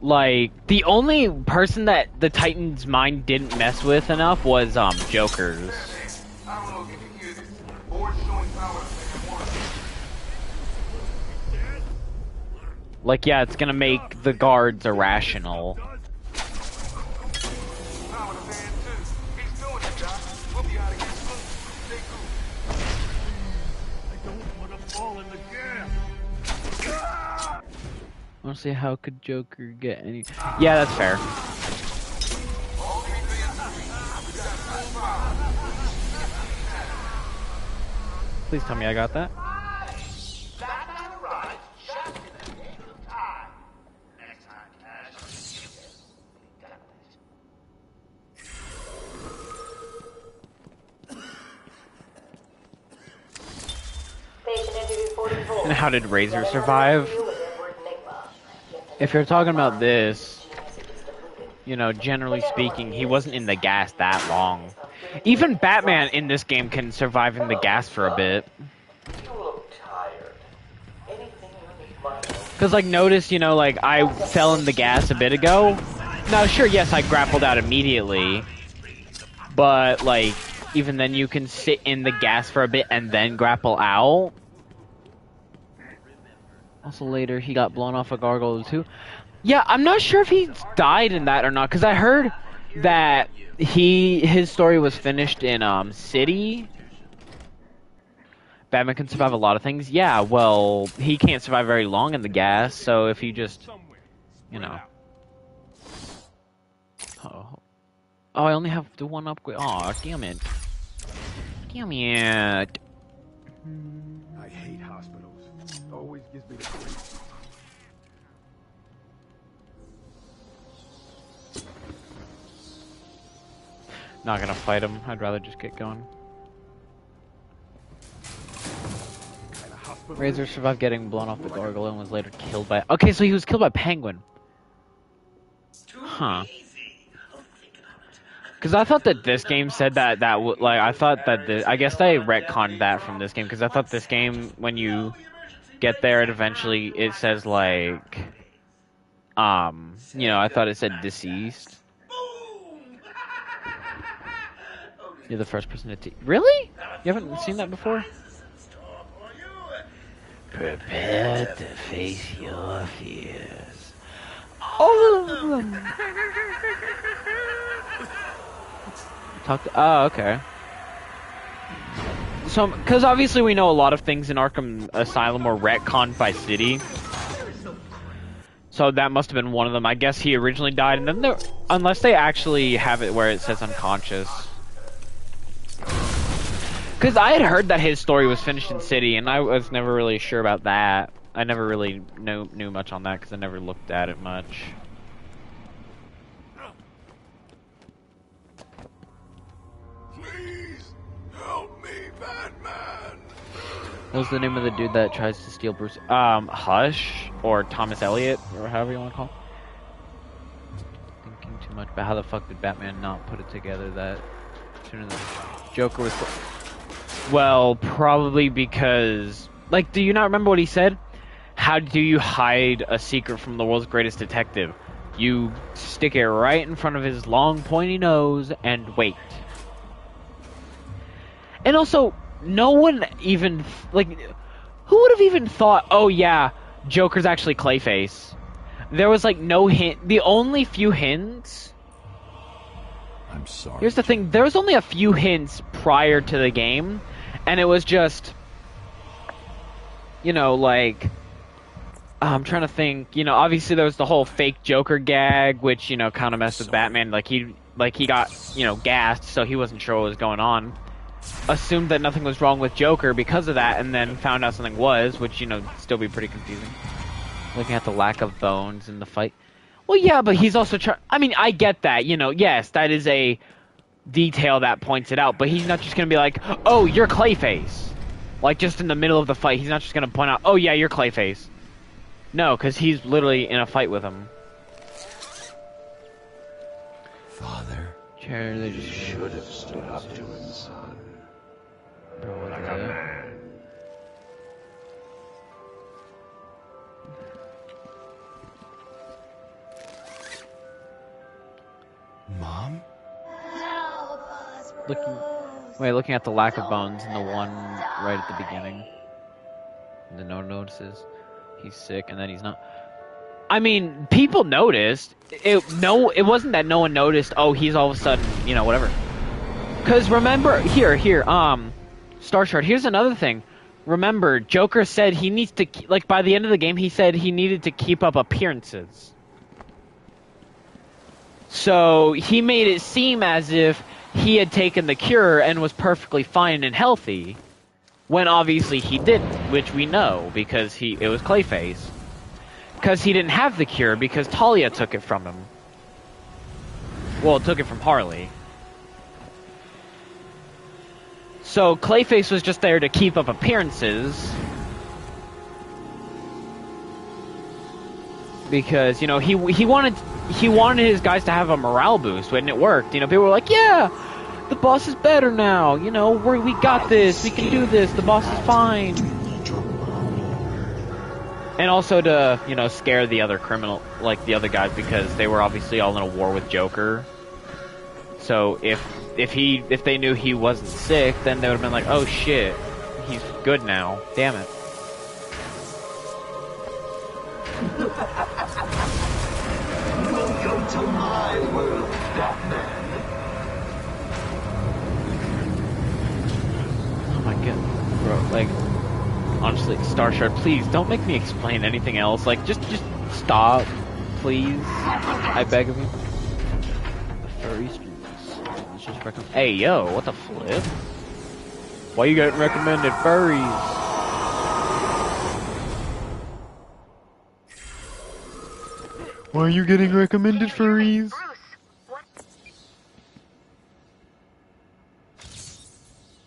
Like, the only person that the Titan's mind didn't mess with enough was, Joker's. Like, yeah, it's gonna make the guards irrational. Honestly, how could Joker get any... Yeah, that's fair. Please tell me I got that. And how did Razor survive? If you're talking about this, you know, generally speaking, he wasn't in the gas that long. Even Batman in this game can survive in the gas for a bit. Because, like, notice, you know, like, I fell in the gas a bit ago. Now, sure, yes, I grappled out immediately. But, like, even then you can sit in the gas for a bit and then grapple out. Also later, he got blown off a gargoyle too. Yeah, I'm not sure if he died in that or not, because I heard that his story was finished in City. Batman can survive a lot of things. Yeah, well, he can't survive very long in the gas, so if you just, you know. Oh, I only have the one upgrade. Aw, damn it. Damn it. I hate hospitals. It always gives me the creeps. Not gonna fight him. I'd rather just get going. Razor survived getting blown off the gargoyle and was later killed by... Okay, so he was killed by Penguin. Huh. Because I thought that this game said that like, I thought that I guess they retconned that from this game, because I thought this game, when you get there, it says, like... you know, I thought it said deceased. You're the first person to... Really? You haven't seen that before? Prepare to face your fears. All of them. Oh, okay. So, because obviously we know a lot of things in Arkham Asylum were retconned by City. So that must have been one of them. I guess he originally died, and then unless they actually have it where it says unconscious. Because I had heard that his story was finished in City, and I was never really sure about that. I never really knew much on that, because I never looked at it much. Please help me, Batman. What was the name of the dude that tries to steal Bruce? Hush, or Thomas Elliot, or however you want to call him. Thinking too much, but how the fuck did Batman not put it together that sooner than Joker was... Well, probably because... Like, do you not remember what he said? How do you hide a secret from the world's greatest detective? You stick it right in front of his long, pointy nose and wait. And also, no one even... Like, who would have even thought, oh yeah, Joker's actually Clayface? There was, like, no hint. The only few hints... I'm sorry. Here's the thing, there was only a few hints prior to the game, and it was just, you know, like, I'm trying to think, you know, obviously there was the whole fake Joker gag, which, you know, kind of messed with Batman, like he got, you know, gassed, so he wasn't sure what was going on. Assumed that nothing was wrong with Joker because of that, and then found out something was, which, you know, still be pretty confusing. Looking at the lack of bones in the fight. Well, yeah, but he's also trying... I mean, I get that, you know, yes, that is a detail that points it out, but he's not just going to be like, oh, you're Clayface. Like, just in the middle of the fight, he's not just going to point out, oh, yeah, you're Clayface. No, because he's literally in a fight with him. Father, they just should have stood up to him, son. Bro, what's that? Mom? Looking at the lack of bones in the one right at the beginning. And then no one notices he's sick, and then he's not. I mean, people noticed. It wasn't that no one noticed. Oh, he's all of a sudden, you know, whatever. Because remember, here, Star Shard. Here's another thing. Remember, Joker said he needs to, like, by the end of the game, he said he needed to keep up appearances. So he made it seem as if he had taken the cure and was perfectly fine and healthy, when obviously he didn't, which we know because it was Clayface. Because he didn't have the cure because Talia took it from him. Well, took it from Harley. So Clayface was just there to keep up appearances. Because, you know, he wanted his guys to have a morale boost, and it worked. You know, people were like, yeah, the boss is better now. You know, we got this. We can do this. The boss is fine. And also to, you know, scare the other the other guys, because they were obviously all in a war with Joker. So if they knew he wasn't sick, then they would have been like, oh shit, he's good now. Damn it. Oh my god, bro, like, honestly, Starshard, please don't make me explain anything else. Like, just stop, please. I beg of you. The furry streets. Let's just recommend. Hey, yo, what the flip? Why you getting recommended furries? Why are you getting recommended furries?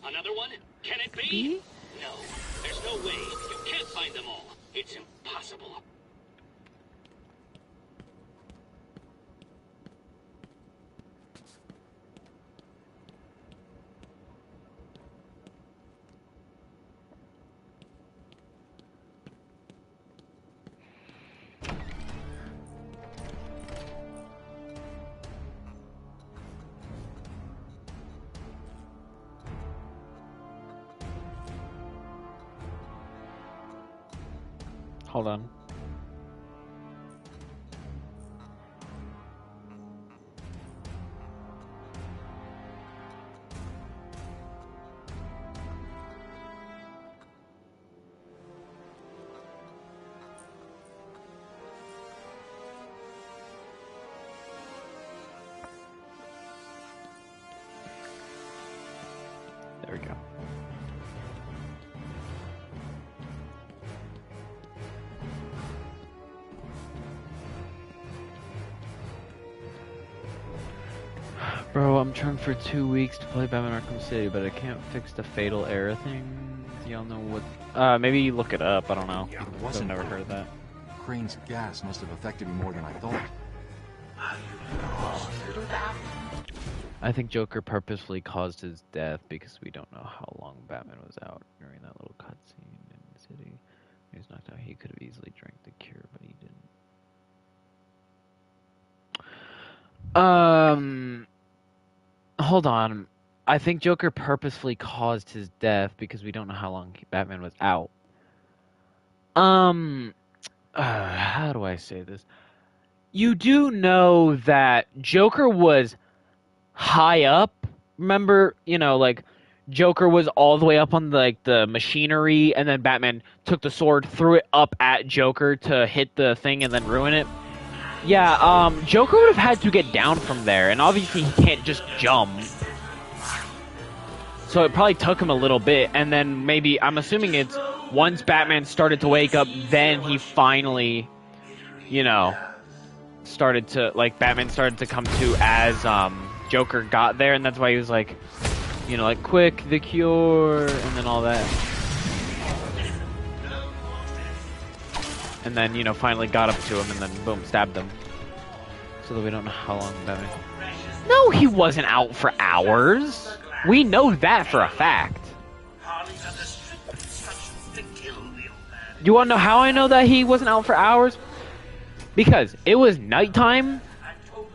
Another one? Can it be? No, there's no way. You can't find them all. It's impossible. Hold on. There we go. Bro, I'm trying for 2 weeks to play Batman Arkham City, but I can't fix the fatal error thing. Do y'all know what? Maybe look it up. I don't know. I've never heard of that. Crane's gas must have affected me more than I thought. I think Joker purposefully caused his death because we don't know how long Batman was out during that little cutscene in the city. He was knocked out. He could have easily drank the cure, but he didn't. Hold on. I think Joker purposefully caused his death because we don't know how long Batman was out. How do I say this? You do know that Joker was high up. Remember, you know, like, Joker was all the way up on the machinery, and then Batman took the sword, threw it up at Joker to hit the thing and then ruin it. Yeah, Joker would have had to get down from there, and obviously he can't just jump. So it probably took him a little bit, and then maybe, I'm assuming it's once Batman started to wake up, then he finally, you know, started to, like, Batman started to come to as, Joker got there, and that's why he was like, you know, like, quick, the cure, and then all that. And then, you know, finally got up to him, and then, boom, stabbed him. So that we don't know how long Batman... No, he wasn't out for hours! We know that for a fact. You wanna know how I know that he wasn't out for hours? Because it was nighttime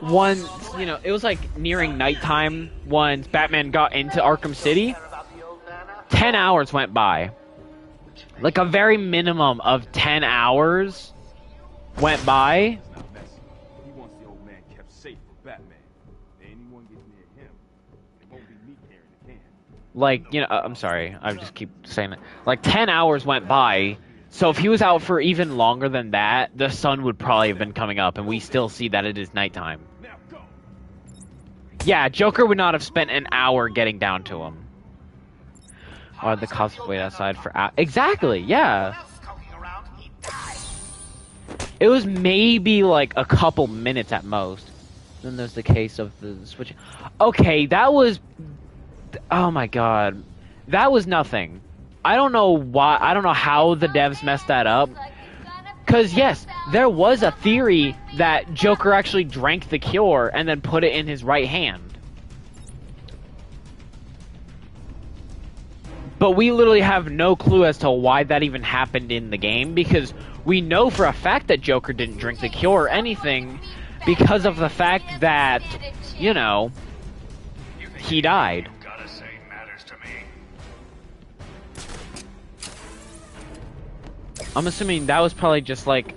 once, you know, it was like nearing nighttime once Batman got into Arkham City. 10 hours went by. Like a very minimum of 10 hours went by. He wants the old man kept safe for Batman. If anyone gets near him, it won't be me carrying the can. Like, you know, I'm sorry, I just keep saying it. Like 10 hours went by. So if he was out for even longer than that, the sun would probably have been coming up, and we still see that it is nighttime. Yeah, Joker would not have spent an hour getting down to him. Or the cops wait outside for hours. Exactly, yeah. It was maybe like a couple minutes at most. Then there's the case of the switch. Okay, that was... Oh my god. That was nothing. I don't know why, I don't know how the devs messed that up. Because, yes, there was a theory that Joker actually drank the cure and then put it in his right hand. But we literally have no clue as to why that even happened in the game, because we know for a fact that Joker didn't drink the cure or anything because of the fact that, you know, he died. I'm assuming that was probably just like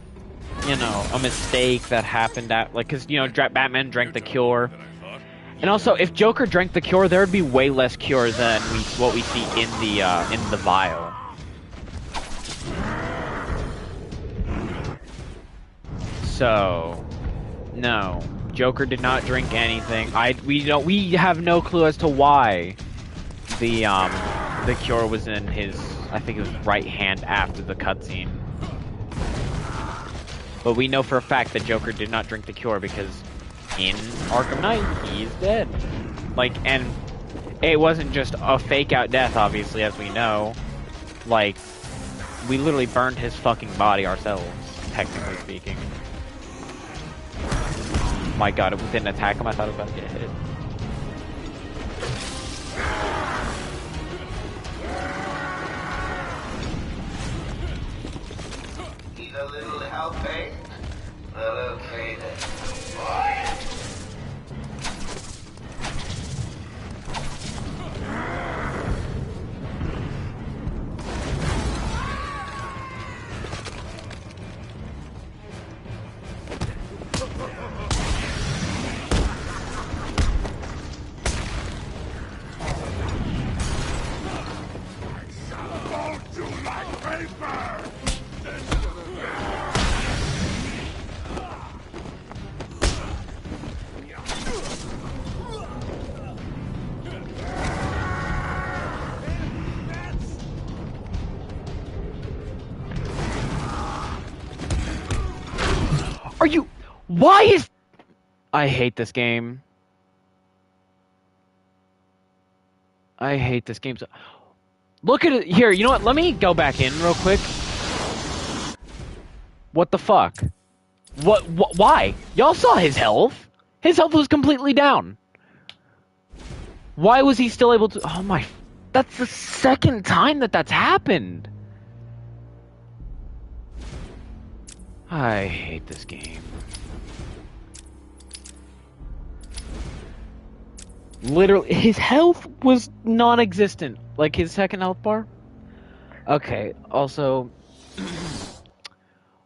you know, a mistake that happened at, like, because, you know, Batman drank the cure. And also, if Joker drank the cure, there would be way less cure than what we see in the vial. So, no, Joker did not drink anything. We have no clue as to why the cure was in his, I think it was right hand after the cutscene. But we know for a fact that Joker did not drink the cure because in Arkham Knight, he's dead. Like, and it wasn't just a fake out death, obviously, as we know. Like, we literally burned his fucking body ourselves, technically speaking. My god, if we didn't attack him, I thought I was about to get hit. Need a little help, eh? Well, okay then. Are you... Why is... I hate this game. I hate this game so... Look at it here, you know what? Let me go back in real quick. What the fuck? Why? Y'all saw his health? His health was completely down. Why was he still able to... Oh my... That's the second time that that's happened. I hate this game. Literally, his health was non-existent. Like, his second health bar? Okay, also...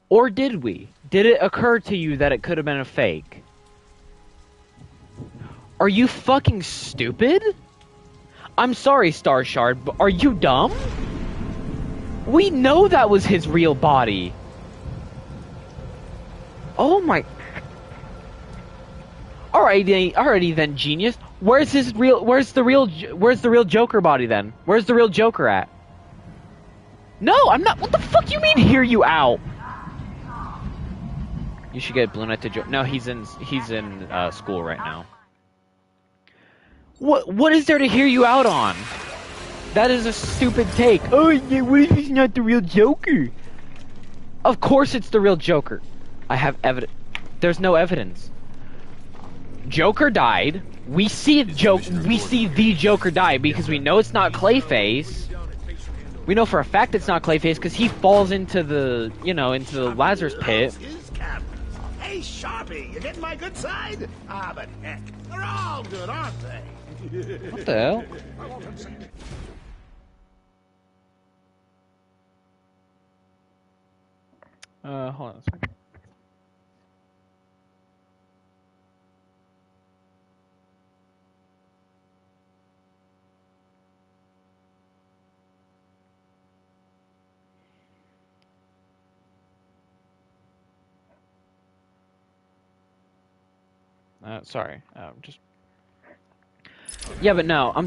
Or did we? Did it occur to you that it could have been a fake? Are you fucking stupid? I'm sorry, Star Shard, but are you dumb? We know that was his real body. Oh my... Alrighty then, genius. Where's the real Joker body then? Where's the real Joker at? No, I'm not. What the fuck you mean hear you out? You should get Blue Knight to Joker. No, he's in school right now. What is there to hear you out on? That is a stupid take. Oh yeah, what if he's not the real Joker? Of course it's the real Joker. I have evidence. There's no evidence. Joker died. We see the Joker die because we know it's not Clayface. We know for a fact it's not Clayface because he falls into the, into the Lazarus pit. Hey, Sharpie, you getting my good side? Ah, but heck, they're all good, aren't they? What the hell? Hold on a second. Sorry. Just. Yeah, but no. I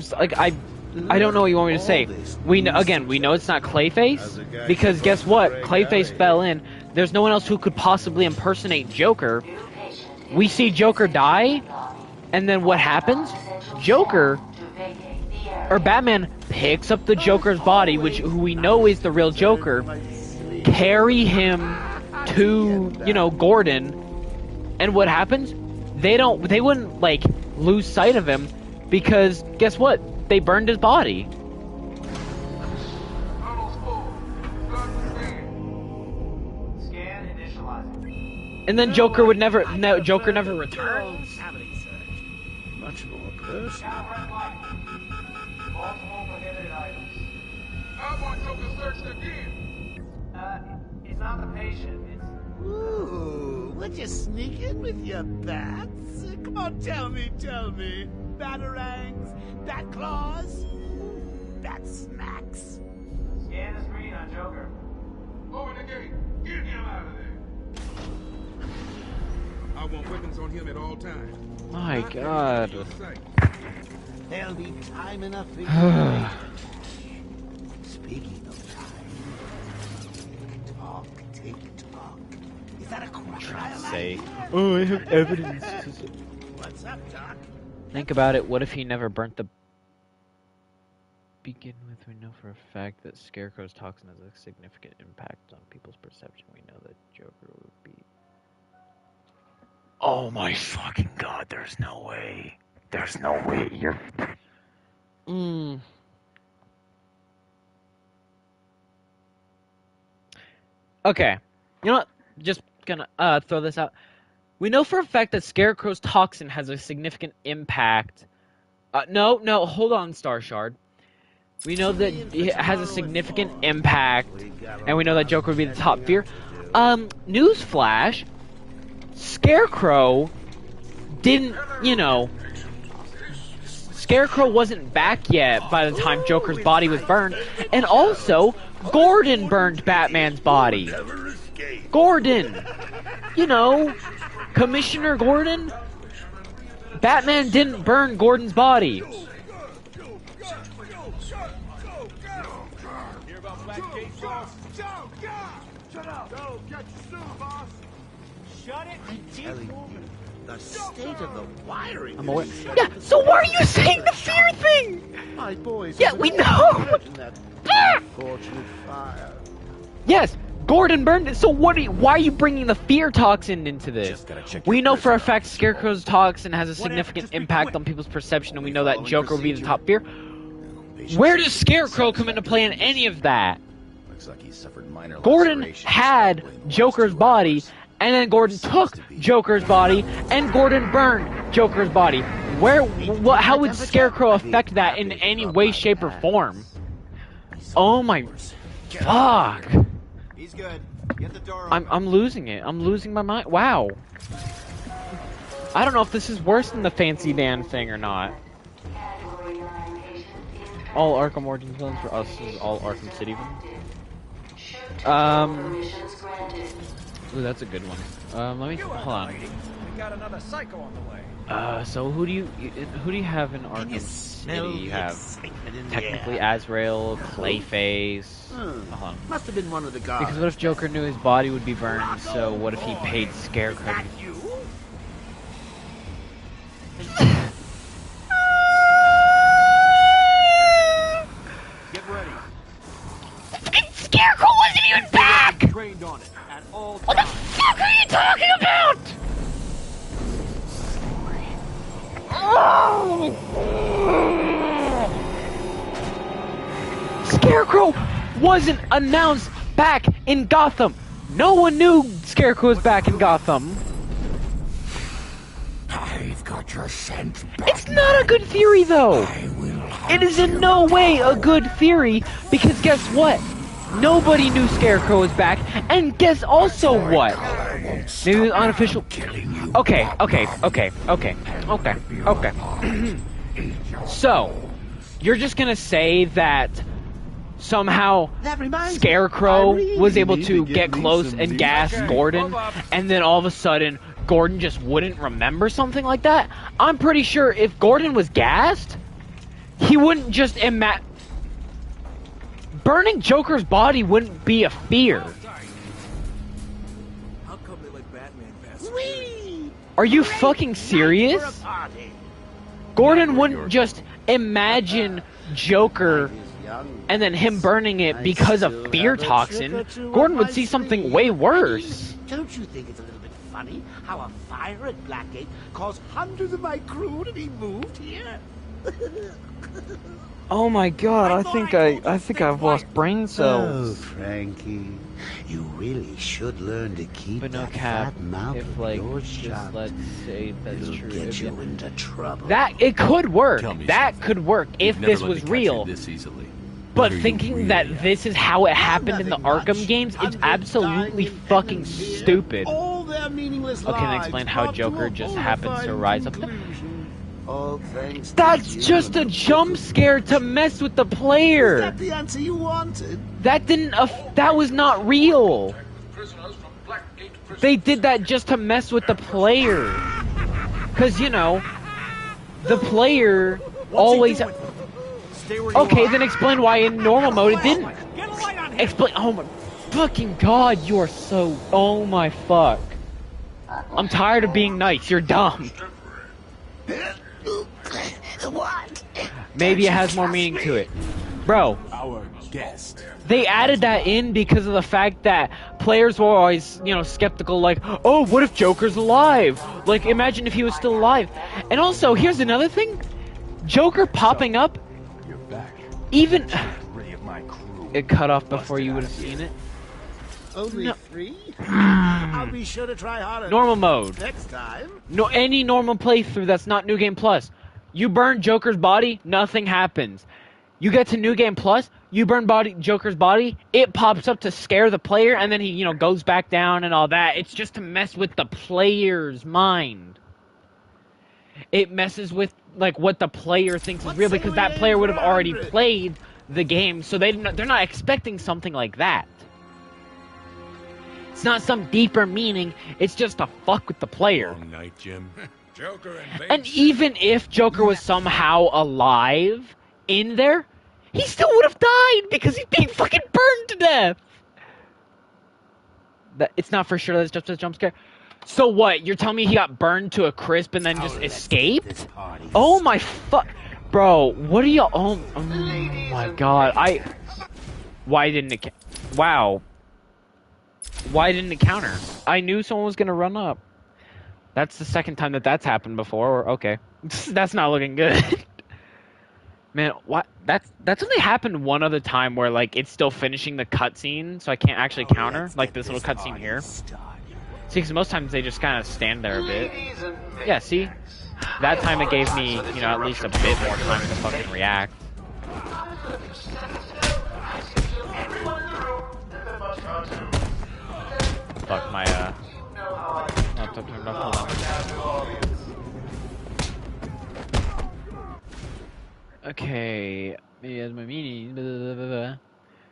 don't know what you want me to say. We know it's not Clayface because guess what? Clayface fell in. There's no one else who could possibly impersonate Joker. We see Joker die, and then what happens? Batman picks up the Joker's body, who we know is the real Joker, carry him to, Gordon, and what happens? They wouldn't, lose sight of him, because, guess what? They burned his body. Scan initializing. And then Joker never returns. Much more personal. Multiple prohibited items. I want Joker searched again. It's not the patient. It's Ooh, would you sneak in with your bats? Come on, tell me. Batarangs, bat claws, bat smacks. Scan the screen on Joker. Open the gate. Get him out of there. I want weapons on him at all times. My God. There'll be time enough for you. Speaking of time, tick tock. Is that a crocodile? Say, oh, I have evidence. What's up, Doc? Think about it. What if he never burnt the... Begin with, we know for a fact that Scarecrow's toxin has a significant impact on people's perception. We know that Joker would be... Oh my fucking god, there's no way. There's no way you're... Okay. You know what? Just gonna throw this out. We know for a fact that Scarecrow's toxin has a significant impact. No, hold on, Star Shard. We know that it has a significant impact, and we know that Joker would be the top fear. Newsflash, Scarecrow didn't, Scarecrow wasn't back yet by the time Joker's body was burned, and also, Gordon burned Batman's body. Gordon! Commissioner Gordon? Batman didn't burn Gordon's body. The state of the wiring. I'm aware. Yeah, so why are you saying the fear thing? My boys. Yeah, we know. Unfortunate fire. Yes, Gordon burned it. So why are you bringing the fear toxin into this? We know for a fact Scarecrow's toxin has a significant impact on people's perception, and we know that Joker will be the top fear. Where does Scarecrow come into play in any of that? Looks like he suffered minor Gordon lacerations. had Joker's body, and then Gordon took Joker's body, and Gordon burned Joker's body. How would Scarecrow affect that in any way, shape, or form? Oh my... Fuck! He's good. Get the door I'm losing it. I'm losing my mind. Wow. I don't know if this is worse than the Fancy Dan thing or not. All Arkham Origins villains for us is all Arkham City villains. Ooh, that's a good one. Let me hold on. We got another psycho on the way. So who do you have in Arkham City? You have technically Azrael, Clayface. Hold on. Must have been one of the guards. Because what if Joker knew his body would be burned? So what if he paid Scarecrow? Get ready. Fucking Scarecrow wasn't even back! Trained on it at all What the fuck are you talking about? Scarecrow wasn't announced back in Gotham. No one knew Scarecrow was back in Gotham. I've got your scent back. It's not a good theory, though. It is in no way a good theory, because guess what? Nobody knew Scarecrow was back, and guess also what? Maybe it was unofficial. Okay. So, you're just gonna say that somehow Scarecrow was able to get close and gas Gordon, and then all of a sudden Gordon just wouldn't remember something like that? I'm pretty sure if Gordon was gassed, he wouldn't just burning Joker's body wouldn't be a fear. How come they like Batman fast? Are you fucking serious? Gordon wouldn't just imagine Joker and then him burning it because of fear toxin. Gordon would see something way worse. Don't you think it's a little bit funny how a fire at Blackgate caused hundreds of my crew to be moved here? Oh my god, I think I've lost brain cells. Oh, Frankie, you really should learn to keep But no that cap, fat mouth if of like, yours just shut. let's say that's It'll true. get you into trouble. That, it could work. Tell me That something. could work if You've never this let was me catch real. you this easily. But thinking that this is how it happened in the Arkham games, it's absolutely fucking stupid. All their meaningless Okay, then lives explain how brought to Joker a just happens to rise up. conclusion. All thanks to That's you. just a jump scare to mess with the player. Is that the answer you wanted? That didn't. That was not real. They did that just to mess with the player. Cause you know, the player always. Okay, then explain why in normal mode it didn't. Explain. Oh my fucking god, you are so. Oh my fuck. I'm tired of being nice. You're dumb. What? Maybe it has more meaning to it, bro. Our guest. They added that in because of the fact that players were always, you know, skeptical, like, oh, what if Joker's alive? Like, imagine if he was still alive. And also, here's another thing. Joker popping up, You're back. even... Three of my crew. It cut off before you would have seen it. Only 3? I'll be sure to try harder. Normal mode. Next time. No, any normal playthrough that's not New Game Plus. You burn Joker's body, nothing happens. You get to New Game Plus, you burn Joker's body, it pops up to scare the player, and then he, you know, goes back down and all that. It's just to mess with the player's mind. It messes with, like, what the player thinks is real, because that player would have already played the game, so they're not expecting something like that. It's not some deeper meaning, it's just to fuck with the player. Long night, Jim. Joker And even if Joker was somehow alive in there, he still would have died because he's being fucking burned to death. It's not for sure that it's just a jump scare. So what? You're telling me he got burned to a crisp and then just escaped? Oh my fuck, bro! What are y'all? Oh my god! Why didn't it? Wow. Why didn't it counter? I knew someone was gonna run up. That's the second time that's happened before. Okay, that's not looking good. Man, what? That's only happened one other time where like it's still finishing the cutscene, so I can't actually counter like this little cutscene here. See, because most times they just kind of stand there a bit. Yeah, see, that time it gave me, you know, at least a bit more time to fucking react. Fuck my laptop turned off. Hold on. Okay, maybe that's my meaning. Blah, blah, blah, blah.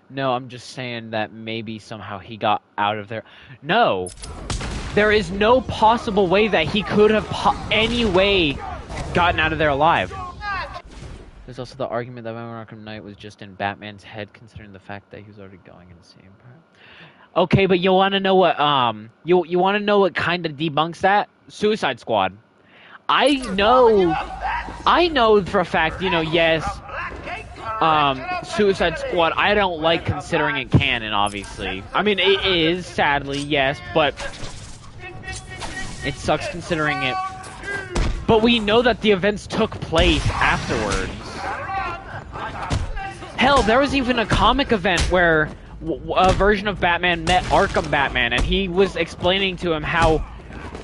No, I'm just saying that maybe somehow he got out of there. No, there is no possible way that he could have any way gotten out of there alive. There's also the argument that Arkham Knight was just in Batman's head, considering the fact that he was already going insane. Okay, but you want to know what you want to know what kind of debunks that? Suicide Squad. I know for a fact, you know, yes, Suicide Squad, I don't like considering it canon, obviously. I mean, it is, sadly, yes, but it sucks considering it. But we know that the events took place afterwards. Hell, there was even a comic event where a version of Batman met Arkham Batman, and he was explaining to him how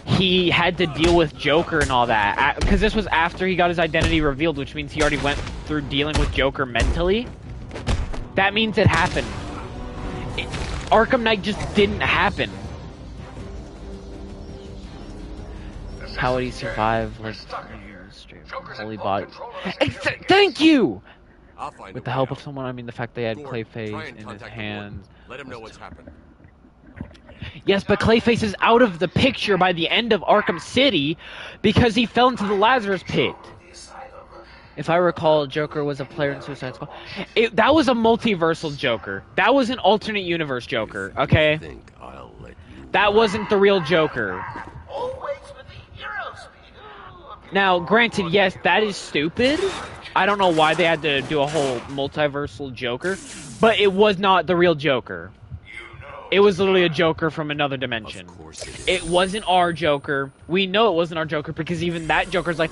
he had to deal with Joker and all that, because this was after he got his identity revealed, which means he already went through dealing with Joker mentally. That means it happened. Arkham Knight just didn't happen. How would he survive, like, holy body? Thank you! With the help of someone, I mean the fact they had Clayface in his hands. Let him know what's happened. Yes, but Clayface is out of the picture by the end of Arkham City because he fell into the Lazarus Pit. If I recall, Joker was a player in Suicide Squad. That was a multiversal Joker. That was an alternate universe Joker, okay? That wasn't the real Joker. Now, granted, yes, that is stupid. I don't know why they had to do a whole multiversal Joker, but it was not the real Joker. It was literally a Joker from another dimension. It wasn't our Joker. We know it wasn't our Joker because even that Joker's like,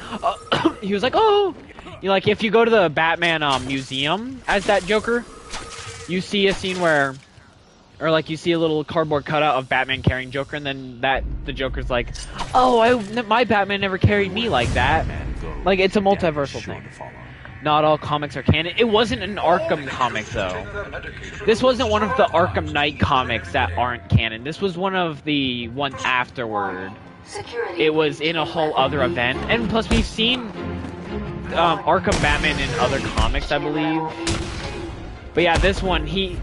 he was like, oh. You like, if you go to the Batman museum as that Joker, you see a scene where, or like you see a little cardboard cutout of Batman carrying Joker, and then the Joker's like, oh, my Batman never carried me like that. Like, it's a multiversal thing. not all comics are canon. It wasn't an Arkham comic, though. This wasn't one of the Arkham Knight comics that aren't canon. This was one of the ones afterward. It was in a whole other event. And plus, we've seen Arkham Batman in other comics, I believe. But yeah, this one, he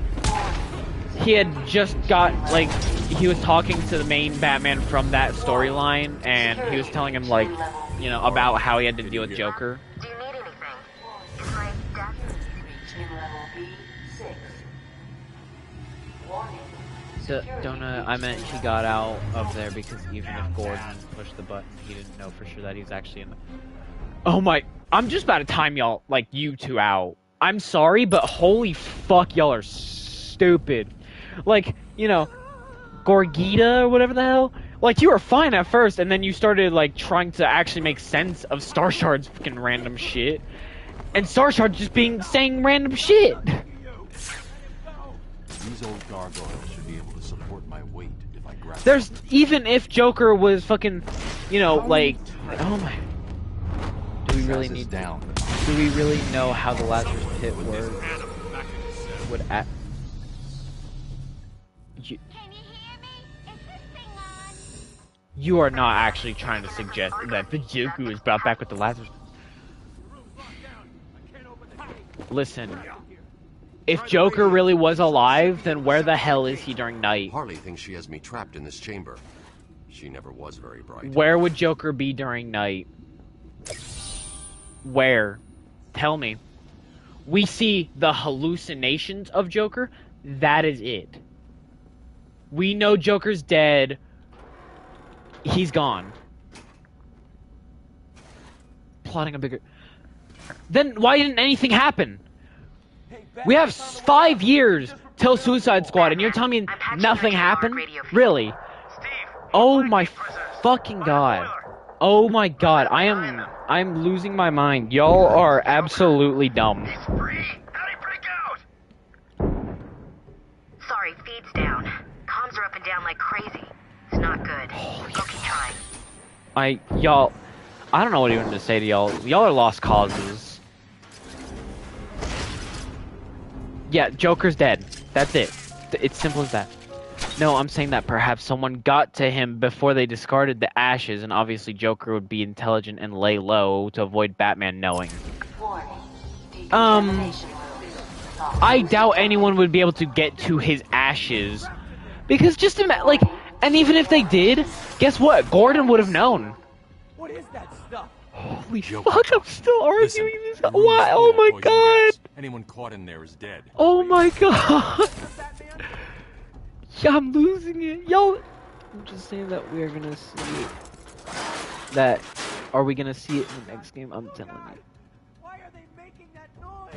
had just got, like, he was talking to the main Batman from that storyline, and he was telling him, like, you know, about how he had to deal with Joker. Do you need anything? Is my data reaching level B6? Warning. I meant he got out of there because even if Gordon pushed the button, he didn't know for sure that he was actually in the... Oh my... I'm just about to time y'all, like, you two out. I'm sorry, but holy fuck, y'all are stupid. Like, you know, Gorgita or whatever the hell? Like, you were fine at first, and then you started, like, trying to actually make sense of Star Shard's fucking random shit. And Star Shard just saying random shit. These old gargoyles should be able to support my weight if I grab There's, even if Joker was fucking, you know, like, oh my... Do we really need... down. Do we really know how the Lazarus Pit works? You are not actually trying to suggest that the Joker is brought back with the Lazarus. Listen, if Joker really was alive, then where the hell is he during night? Harley thinks she has me trapped in this chamber. She never was very bright. Where would Joker be during night? Where? Tell me. We see the hallucinations of Joker. That is it. We know Joker's dead. He's gone. Plotting a bigger... Then why didn't anything happen? We have 5 years till Suicide Squad, and you're telling me nothing happened? Really? Oh my fucking god. Oh my god, I'm losing my mind. Y'all are absolutely dumb. Sorry, feed's down. Comms are up and down like crazy. It's not good. I'll keep trying. I don't know what even to say to y'all. Y'all are lost causes. Yeah, Joker's dead. That's it. It's simple as that. No, I'm saying that perhaps someone got to him before they discarded the ashes, and obviously Joker would be intelligent and lay low to avoid Batman knowing. I doubt anyone would be able to get to his ashes. Because just imagine, like, and even if they did, guess what? Gordon would have known. What is that stuff? Holy fuck, I'm still arguing this. Why? Oh my god. Anyone caught in there is dead. Oh my god. Yeah, I'm losing it. Yo, I'm just saying that we're gonna see that. Are we gonna see it in the next game? I'm telling you. Why are they making that noise?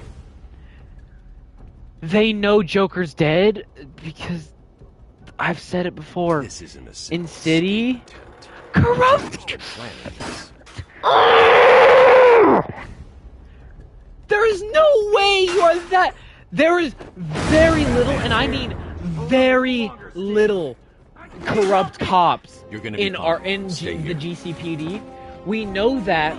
They know Joker's dead because I've said it before. This isn't a in City, corrupt. There is no way you are that. There is very little, and I mean very little, corrupt cops in the GCPD. We know that.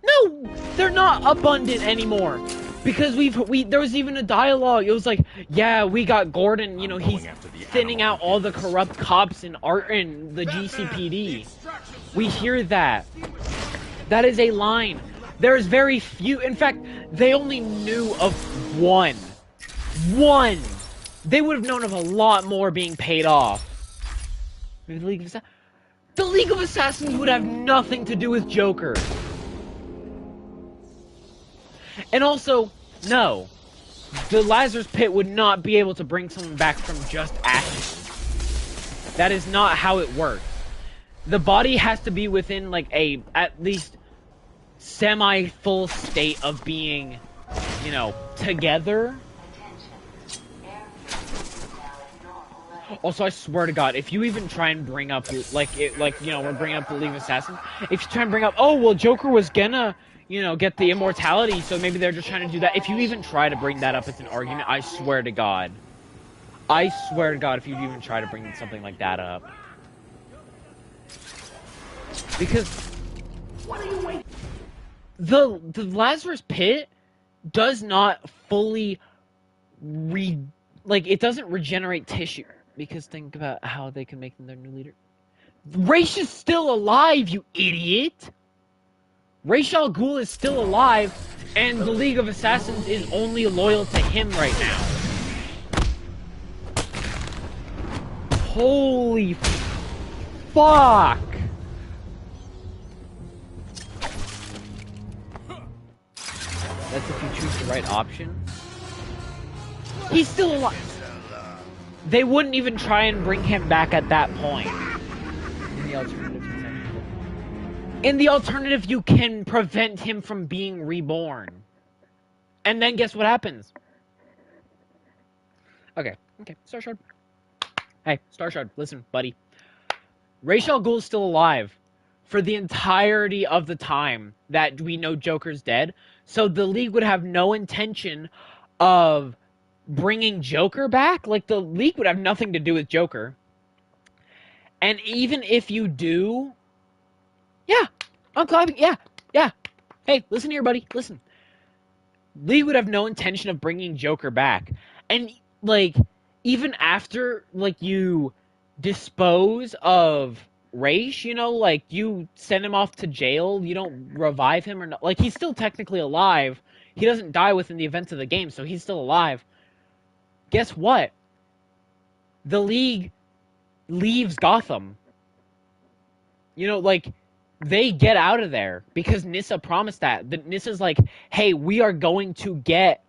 No, they're not abundant anymore. Because there was even a dialogue. It was like, yeah, we got Gordon, you know, he's thinning out all the corrupt cops in the GCPD. We hear that. That is a line. There's very few. In fact, they only knew of one. One. They would have known of a lot more being paid off. The League of Assassins would have nothing to do with Joker. And also, no. The Lazarus Pit would not be able to bring someone back from just ashes. That is not how it works. The body has to be within, like, a, at least, semi-full state of being, you know, together. Also, I swear to God, if you even try and bring up, you know, we're bringing up the League of Assassins. If you try and bring up, oh, well, Joker was gonna, you know, get the immortality, so maybe they're just trying to do that. If you even try to bring that up as an argument, I swear to God. I swear to God, if you even try to bring something like that up. Because... What are you waiting? the Lazarus Pit does not fully it doesn't regenerate tissue, because think about how they can make them their new leader. Ra's is still alive, you idiot! Ra's al Ghul is still alive, and the League of Assassins is only loyal to him right now. Holy fuck! That's if you choose the right option. He's still alive. They wouldn't even try and bring him back at that point. In the alternative, you can prevent him from being reborn. And then guess what happens? Okay, Star Shard. Hey, Star Shard, listen, buddy. Ra's al Ghul is still alive for the entirety of the time that we know Joker's dead. So the League would have no intention of bringing Joker back. Like, the League would have nothing to do with Joker. And even if you do... Yeah, I'm clapping. Yeah. Hey, listen here, buddy. Listen. League would have no intention of bringing Joker back. And, like, even after, like, you dispose of Ra's, you know, like, you send him off to jail, you don't revive him or not. Like, he's still technically alive. He doesn't die within the events of the game, so he's still alive. Guess what? The League leaves Gotham. You know, like, they get out of there because Nyssa promised that. Nyssa's like, hey, we are going to get...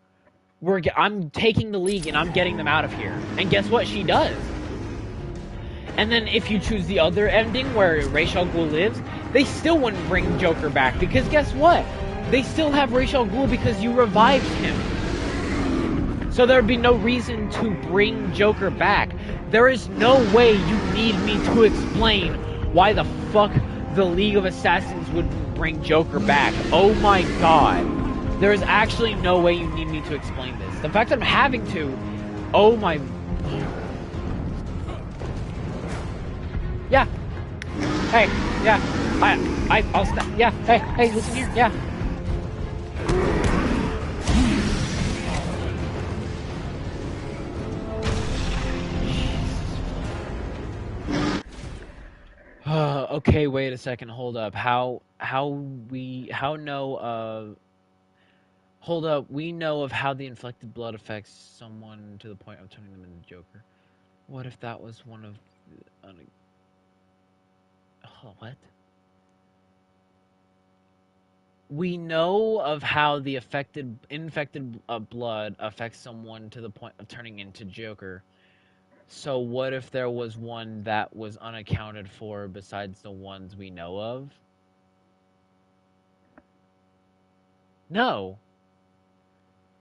I'm taking the League and I'm getting them out of here. And guess what? She does. And then if you choose the other ending where Ra's al Ghul lives, they still wouldn't bring Joker back because guess what? They still have Ra's al Ghul because you revived him. So there'd be no reason to bring Joker back. There is no way you need me to explain why the fuck the League of Assassins would bring Joker back. Oh my god. There is actually no way you need me to explain this. The fact that I'm having to... Oh my... Yeah. Hey, yeah. I'll stop. Yeah, hey, listen here. Yeah. Okay, wait a second, hold up. Hold up, we know of how the inflicted blood affects someone to the point of turning them into Joker. What if that was one of... what? We know of how the infected blood affects someone to the point of turning into Joker. So what if there was one that was unaccounted for besides the ones we know of? No.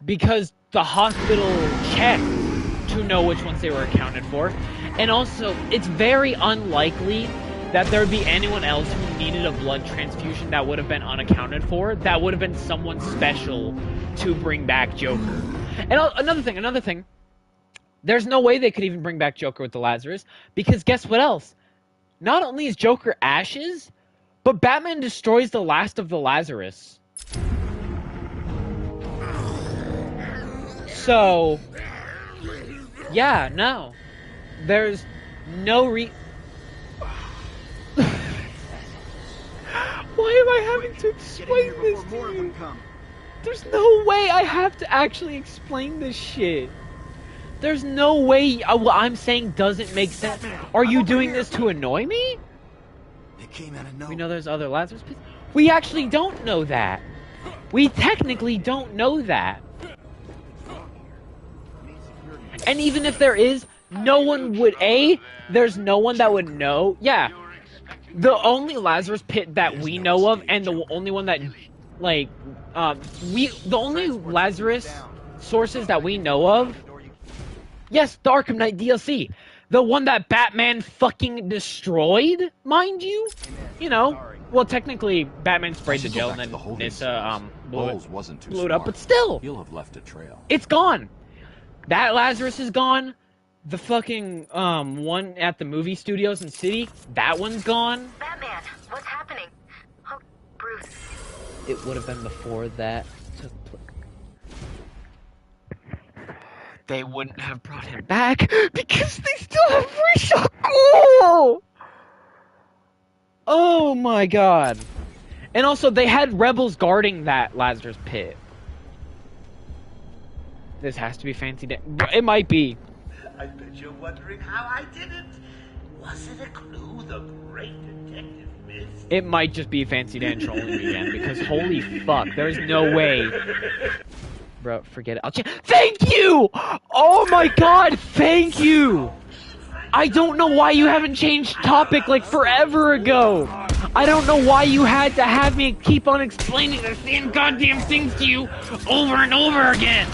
Because the hospital checked to know which ones they were accounted for. And also, it's very unlikely that there would be anyone else who needed a blood transfusion that would have been unaccounted for. That would have been someone special to bring back Joker. And another thing. There's no way they could even bring back Joker with the Lazarus, because guess what else? Not only is Joker ashes, but Batman destroys the last of the Lazarus. So, yeah, no. There's no Why am I having to explain this to you? There's no way I have to actually explain this shit. There's no way what I'm saying doesn't make sense. Are you doing this to annoy me? We know there's other Lazarus pits. We actually don't know that. We technically don't know that. And even if there is, no one would... there's no one that would know. Yeah. The only Lazarus pit that we know of, and the only one that, like, the only Lazarus sources that we know of... Yes, the Arkham Knight DLC. The one that Batman fucking destroyed, mind you? You know, well, technically, Batman sprayed the jail and then Nyssa, blew it up, but still! He'll have left a trail. It's gone! That Lazarus is gone. The fucking, one at the movie studios in City, that one's gone. Batman, what's happening? Oh, Bruce. it would have been before that took place. They wouldn't have brought him back because they still have Risha Ghul! Oh my god. And also, they had rebels guarding that Lazarus pit. This has to be Fancy Dan. It might be. I bet you're wondering how I did it. Was it a clue the great detective missed? It might just be Fancy Dan trolling me again, because holy fuck, there's no way. Bro, forget it. I'll change. Thank you! Oh my god, thank you! I don't know why you haven't changed topic like forever ago. I don't know why you had to have me keep on explaining the same goddamn things to you over and over again.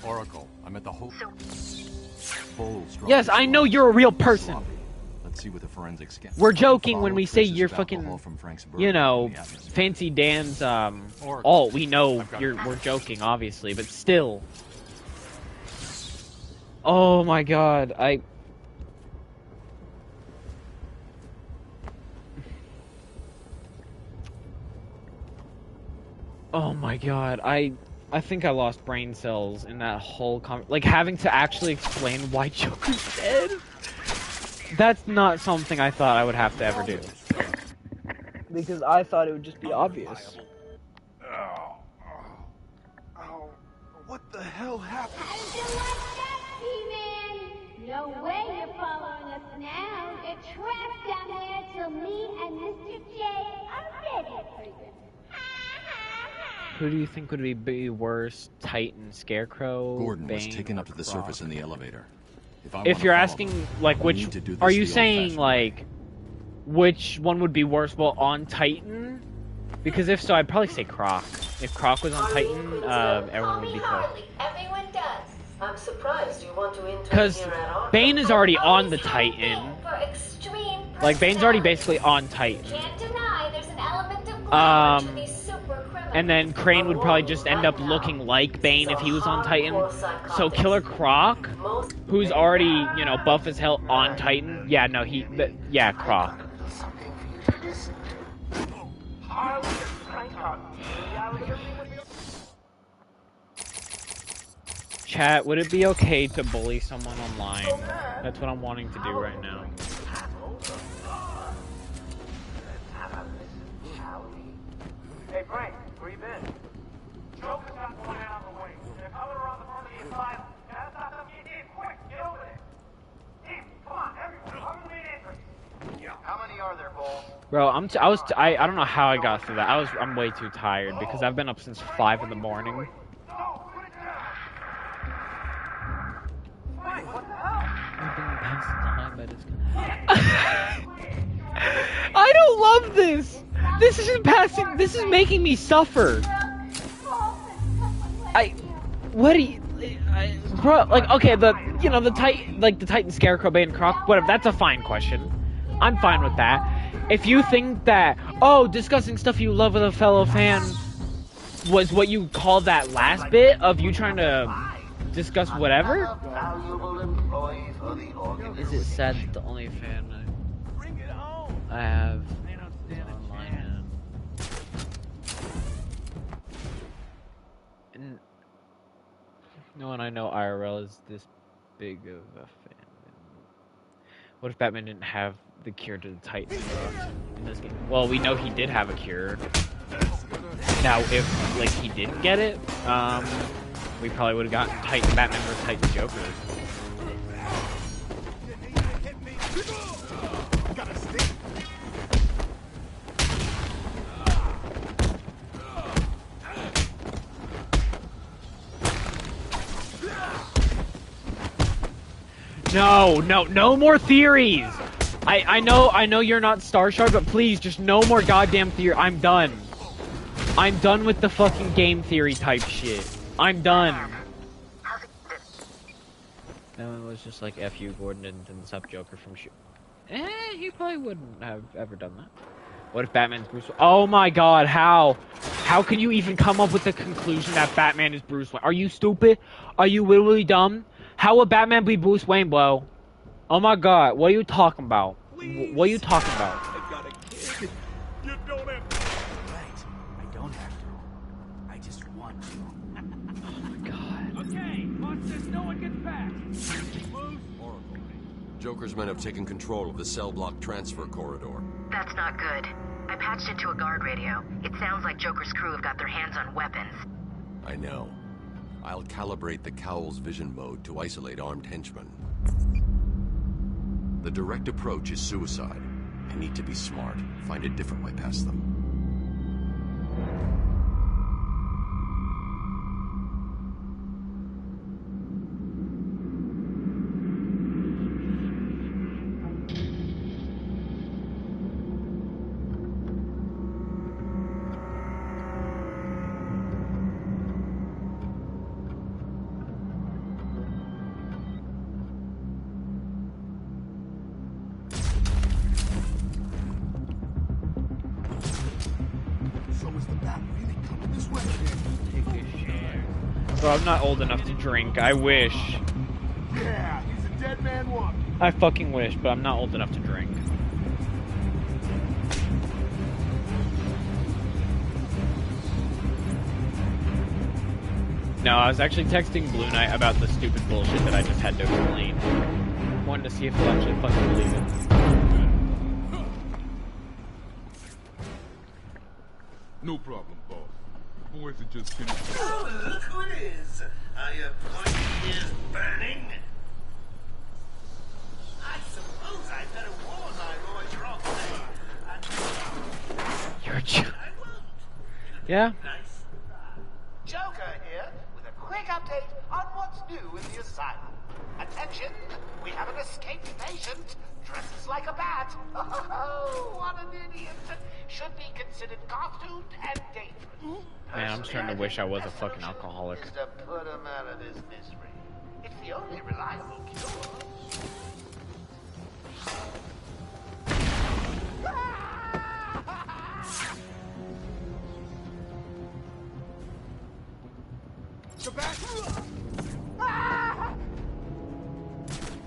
Oracle, I'm at the whole. Yes, I know you're a real person. Let's see what the forensics scan. We're joking when we say you're fucking, you know, Fancy Dan's alt. We know we're joking, obviously, but still. Oh my god, oh my god, I think I lost brain cells in that whole like having to actually explain why Joker's dead. That's not something I thought I would have to ever do. Because I thought it would just be obvious. What the hell happened? No way you're following us now. The trap's down there till me and Mr. J are ready for you. Who do you think would be worse, Titan, Scarecrow, Gordon Bane, was taken up to the Croc? surface in the elevator. If you're asking, like, which, are you saying, like, which one would be worse, well, on Titan? Because if so, I'd probably say Croc. If Croc was on Titan, everyone would be pissed. Everyone does. I'm surprised you want to interfere Because at all. Bane is already on the Titan. For extreme Like, Bane's already basically on Titan. Can't deny there's an element of glamour to these super criminals. And then Crane would probably just end up looking like Bane if he was on Titan. So Killer Croc, who's already, you know, buff as hell on Titan. Yeah, no, yeah, Croc. Chat, would it be okay to bully someone online? That's what I'm wanting to do right now. Hey Frank, where you been? Joker's got one out of the way. They're coming around the front of the asylum. Gotta stop them getting in. Quick, get over there. Team, come on, everyone, cover the main entrance. How many are there, Bull? Bro, I don't know how I got through that. I'm way too tired because I've been up since 5 in the morning. I don't love this. This isn't passing. This is making me suffer. What do you, bro? Like, okay, the Titan, Scarecrow, Bane, Croc, whatever. That's a fine question. I'm fine with that. If you think that, discussing stuff you love with a fellow fan was what you call that last bit of you trying to discuss whatever. Is it sad that the only fan I have is online? And no one I know IRL is this big of a fan. What if Batman didn't have the cure to the Titan in this game? Well, we know he did have a cure. Now, if like he didn't get it, we probably would have gotten Titan Batman versus Titan Joker. No more theories. I know you're not Star Shard, but please, just no more goddamn theory. I'm done. I'm done with the fucking game theory type shit. I'm done. No, it was just like F you, Gordon, and stop Joker from shoot. He probably wouldn't have ever done that. What if Batman's Bruce Wayne? Oh my god, how? How can you even come up with the conclusion that Batman is Bruce Wayne? Are you stupid? Are you literally dumb? How would Batman be Bruce Wayne, bro? Oh my god, what are you talking about? What are you talking about? No one gets past. Joker's men have taken control of the cell block transfer corridor. That's not good. I patched into a guard radio. It sounds like Joker's crew have got their hands on weapons. I know. I'll calibrate the Cowl's vision mode to isolate armed henchmen. The direct approach is suicide. I need to be smart. Find a different way past them. Bro, I'm not old enough to drink. I wish. Yeah, he's a dead man walking. I fucking wish, but I'm not old enough to drink. No, I was actually texting Blue Knight about the stupid bullshit that I just had to explain. Wanted to see if he'll actually fucking believe it. No problem, boss. Boys are just finished. Oh, look who it is. Are your pointy ears burning? I suppose I'd better warn my boys you're all You're a Yeah? nice. Joker here with a quick update on what's new in the asylum. Attention, we have an escaped patient. Dresses like a bat. Oh, what an idiot. Should be considered costumed and dangerous. Man, I'm starting to wish I was a fucking alcoholic. Is to put him out of his misery. It's the only reliable cure.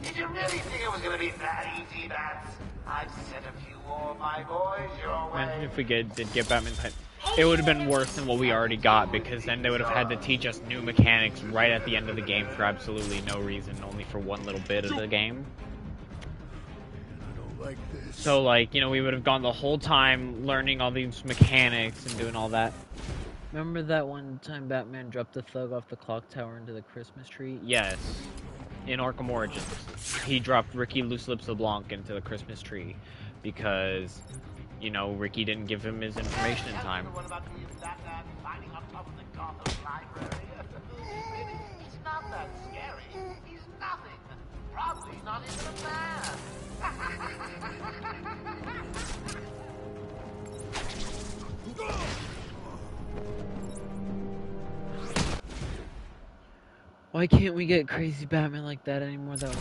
Did you really think it was gonna be that easy, Bats? I've sent a few more of my boys your way. Imagine if we did get Batman type. It would have been worse than what we already got, because then they would have had to teach us new mechanics right at the end of the game for absolutely no reason, only for one little bit of the game. Like this. So, like, you know, we would have gone the whole time learning all these mechanics and doing all that. Remember that one time Batman dropped the thug off the clock tower into the Christmas tree? Yes. In Arkham Origins. He dropped Ricky Loose Lips LeBlanc into the Christmas tree because, you know, Ricky didn't give him his information in time. What about Batman climbing on top of the Gotham library? Really? He's not that scary. He's nothing. Probably not even a man. Why can't we get crazy Batman like that anymore, though?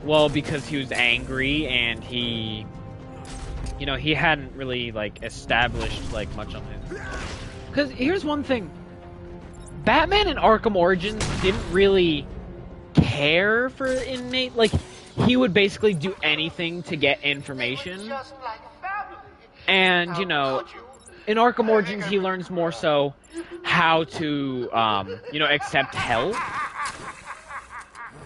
Well, because he was angry and he, you know, he hadn't really, like, established, like, much on his... Because here's one thing. Batman in Arkham Origins didn't really care for inmate. Like, he would basically do anything to get information. And, you know, in Arkham Origins, he learns more so how to, you know, accept help.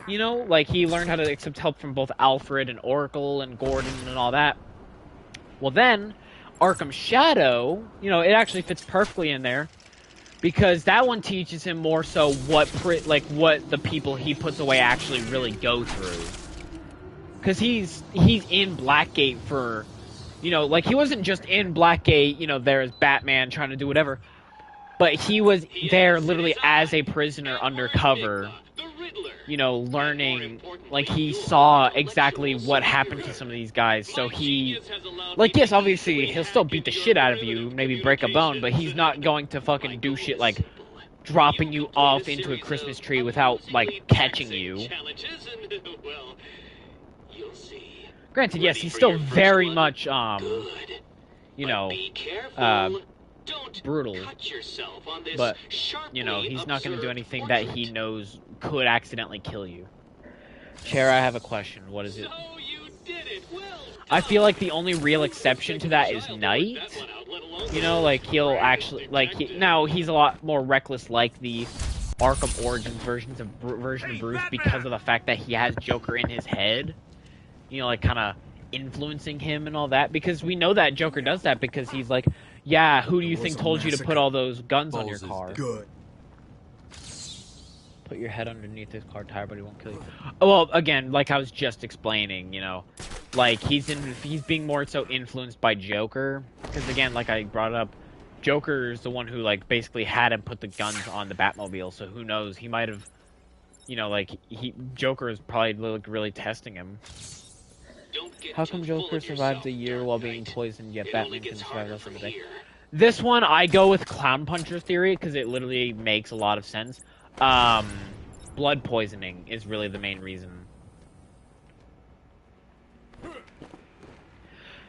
You know, like, he learned how to accept help from both Alfred and Oracle and Gordon and all that. Well, then, Arkham Shadow, you know, it actually fits perfectly in there. Because that one teaches him more so what the people he puts away actually really go through. Because he's in Blackgate for, you know, like, he wasn't just in Blackgate, you know, there as Batman trying to do whatever. But he was there literally as a prisoner undercover, you know, learning, like, he saw exactly what happened to some of these guys, so he, like, yes, obviously, he'll still beat the shit out of you, maybe break a bone, but he's not going to fucking do shit like dropping you off into a Christmas tree without, like, catching you. Granted, yes, he's still very much, you know, brutal, but, you know, he's not going to do anything that he knows could accidentally kill you. Chair, I have a question. What is it? I feel like the only real exception to that is Knight. You know, like, he'll actually, like, now he's a lot more reckless like the, Arkham Origins version of Bruce because of the fact that he has Joker in his head. You know, like kind of influencing him and all that. Because we know that Joker does that because he's like, yeah, who do you think told you to put all those guns on your car? Good. Put your head underneath his car tire, but he won't kill you. Oh, well, again, like I was just explaining, you know, like he's being more so influenced by Joker, because again, like I brought up, Joker's the one who like basically had him put the guns on the Batmobile. So who knows? He might have, you know, like Joker is probably like really testing him. How come Joker survives a year while being poisoned, yet Batman can survive the rest of the day? This one, I go with Clown Puncher theory because it literally makes a lot of sense. Blood poisoning is really the main reason.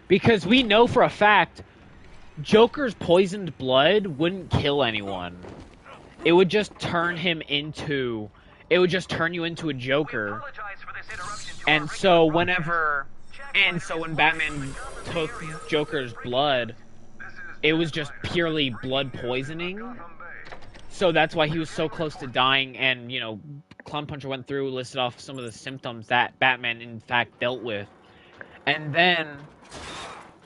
Because we know for a fact, Joker's poisoned blood wouldn't kill anyone. It would just turn him into... It would just turn you into a Joker. And so whenever... And so when Batman took Joker's blood, it was just purely blood poisoning. So that's why he was so close to dying, and, you know, Clown Puncher went through, listed off some of the symptoms that Batman, in fact, dealt with. And then,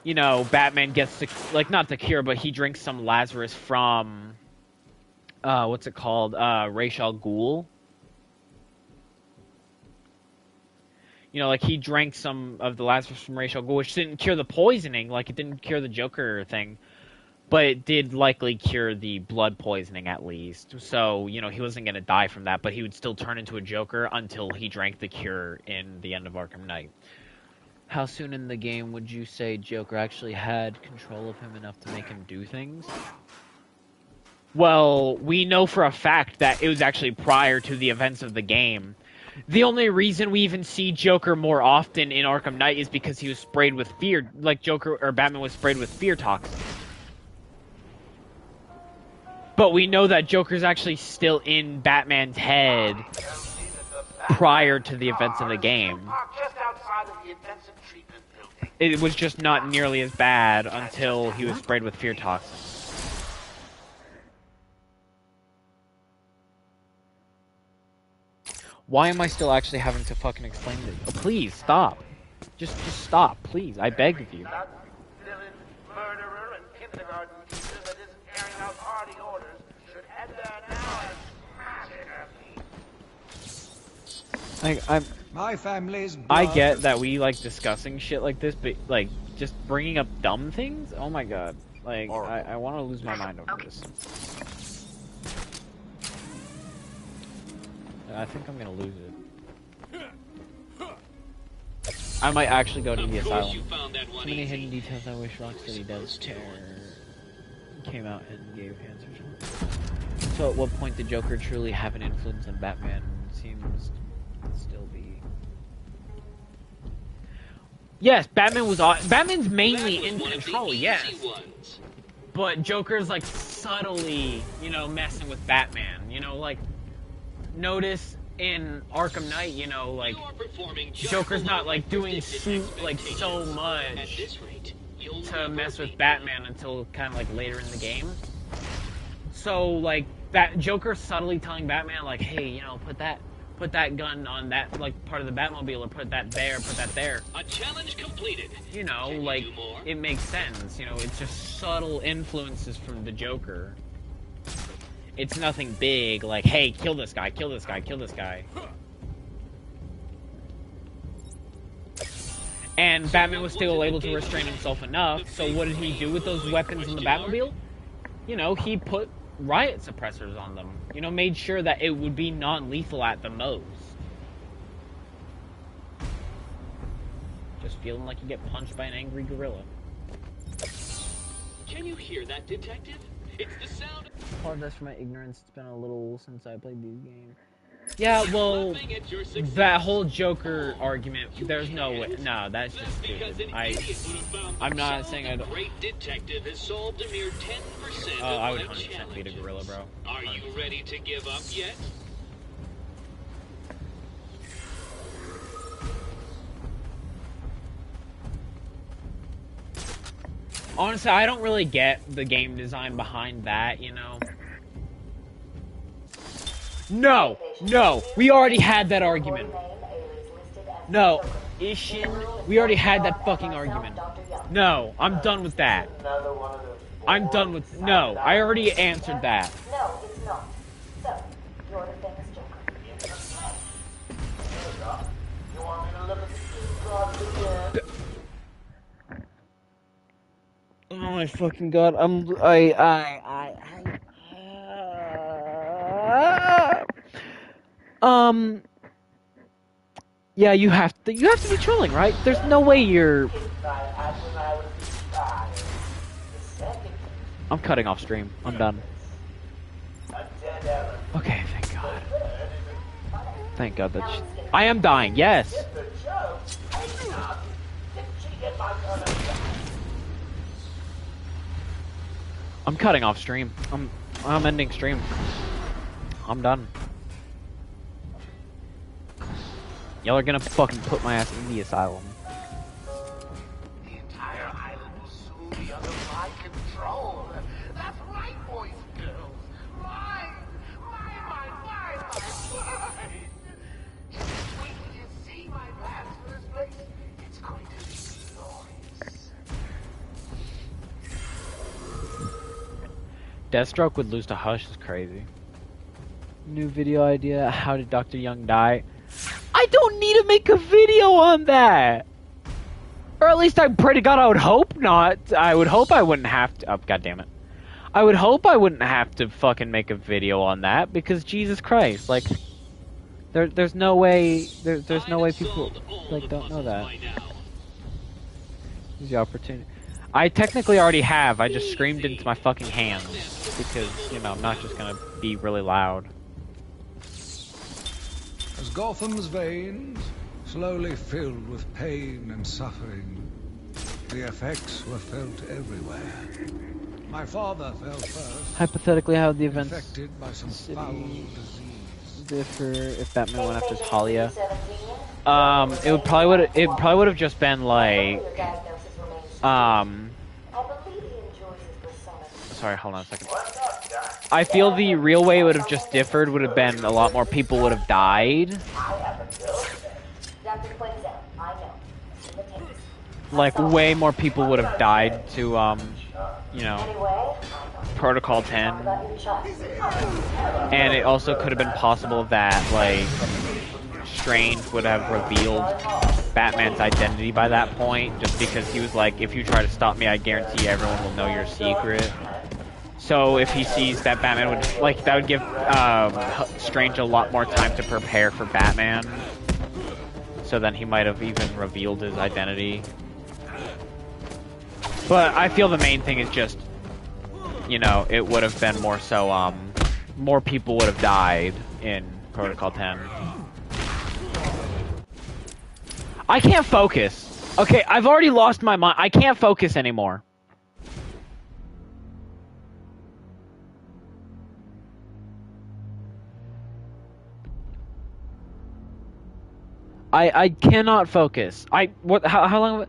you know, Batman gets, the, like, not the cure, but he drinks some Lazarus from, what's it called, Ra's al Ghul. You know, like, he drank some of the Lazarus from Ra's al Ghul, which didn't cure the poisoning, like, it didn't cure the Joker thing. But it did likely cure the blood poisoning, at least. So, you know, he wasn't going to die from that, but he would still turn into a Joker until he drank the cure in the end of Arkham Knight. How soon in the game would you say Joker actually had control of him enough to make him do things? Well, we know for a fact that it was actually prior to the events of the game. The only reason we even see Joker more often in Arkham Knight is because he was sprayed with fear, like Joker or Batman was sprayed with fear toxin. But we know that Joker's actually still in Batman's head prior to the events of the game. It was just not nearly as bad until he was sprayed with fear toxin. Why am I still actually having to fucking explain this? Oh, please, stop. Just stop, please. I beg of you. My family's I get that we like discussing shit like this, but like just bringing up dumb things. Oh my god! Like I want to lose my mind over this. I think I'm gonna lose it. I might actually go to the asylum. Too many hidden details. I wish Rocksteady does care. Came out and gave answers. So, at what point did Joker truly have an influence on Batman? Seems still be. Yes, Batman's mainly in control, yes. But Joker's like subtly, you know, messing with Batman. You know, like notice in Arkham Knight, you know, like Joker's not like doing so much to mess with Batman until kind of like later in the game. So like Joker's subtly telling Batman like, hey, you know, put that gun on that like part of the Batmobile, or put that there. A challenge completed. You know, like it makes sense. You know, it's just subtle influences from the Joker. It's nothing big like, hey, kill this guy, kill this guy, kill this guy. And Batman was still able to restrain himself enough, so what did he do with those weapons in the Batmobile? You know, he put riot suppressors on them. You know, made sure that it would be non-lethal at the most. Just feeling like you get punched by an angry gorilla. Can you hear that, detective? It's the sound. Apologize for my ignorance. It's been a little since I played these games. Yeah, well, that whole Joker argument, there's no way. No, that's just stupid. I'm not saying I don't. Great detective has solved a mere 10% Oh, I would 100% beat a gorilla, bro. Are you ready to give up yet? Honestly, I don't really get the game design behind that, you know. No, no, we already had that argument. No, Ishin, we already had that fucking argument. No, I'm done with that. I'm done with, no, I already answered that. No, it's not. So, you're the famous Joker. You want me to look at the key cards again? Oh my fucking god, yeah, you have to be trolling, right? There's no way you're... I'm cutting off stream. I'm done. Okay, thank god. Thank god that I am dying, yes! I'm cutting off stream. I'm ending stream. I'm done. Y'all are gonna fucking put my ass in the asylum. The entire island will soon be under my control. That's right, boys and girls. Mine! Just wait till you see my plans for this place. It's going to be glorious. Deathstroke would lose to Hush is crazy. New video idea, how did Dr. Young die? I don't need to make a video on that! Or at least I pray to God I would hope not. I would hope I wouldn't have to, oh god damn it. I would hope I wouldn't have to fucking make a video on that, because Jesus Christ, like, there's no way, there's no way people, like, don't know that. This is the opportunity. I technically already have, I just screamed into my fucking hands, because, you know, I'm not just gonna be really loud. As Gotham's veins slowly filled with pain and suffering, the effects were felt everywhere. My father fell first. Hypothetically, how would the events infected by some foul disease differ if Batman went after Talia? It probably would have just been like, sorry, hold on a second. I feel the real way it would have just differed would have been a lot more people would have died. Like, way more people would have died to, you know, Protocol 10. And it also could have been possible that, like, Strange would have revealed Batman's identity by that point, just because he was like, if you try to stop me, I guarantee everyone will know your secret. So if he sees that Batman would, like, that would give Strange a lot more time to prepare for Batman. So then he might have even revealed his identity. But I feel the main thing is just, you know, it would have been more so, more people would have died in Protocol 10. I can't focus. Okay, I've already lost my mind. I can't focus anymore. I cannot focus. How long?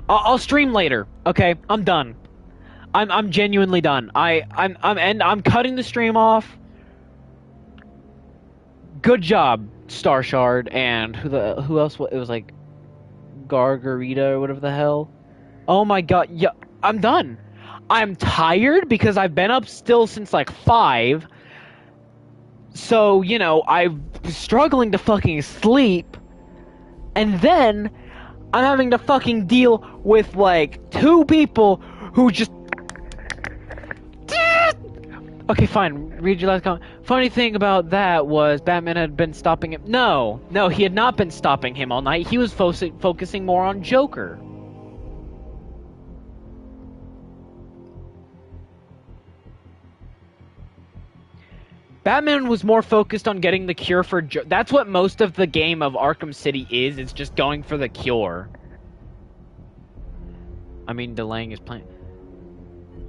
I'll stream later. Okay, I'm done. I'm genuinely done. I'm cutting the stream off. Good job, Star Shard, and who else? It was like Gargarita or whatever the hell. Oh my god, yeah, I'm done. I'm tired because I've been up still since like 5. So, you know, I'm struggling to fucking sleep. And then I'm having to fucking deal with like 2 people who just... Okay, fine. Read your last comment. Funny thing about that was Batman had been stopping him. No, he had not been stopping him all night. He was focusing more on Joker. Batman was more focused on getting the cure for that's what most of the game of Arkham City is. It's just going for the cure. I mean, delaying his plan.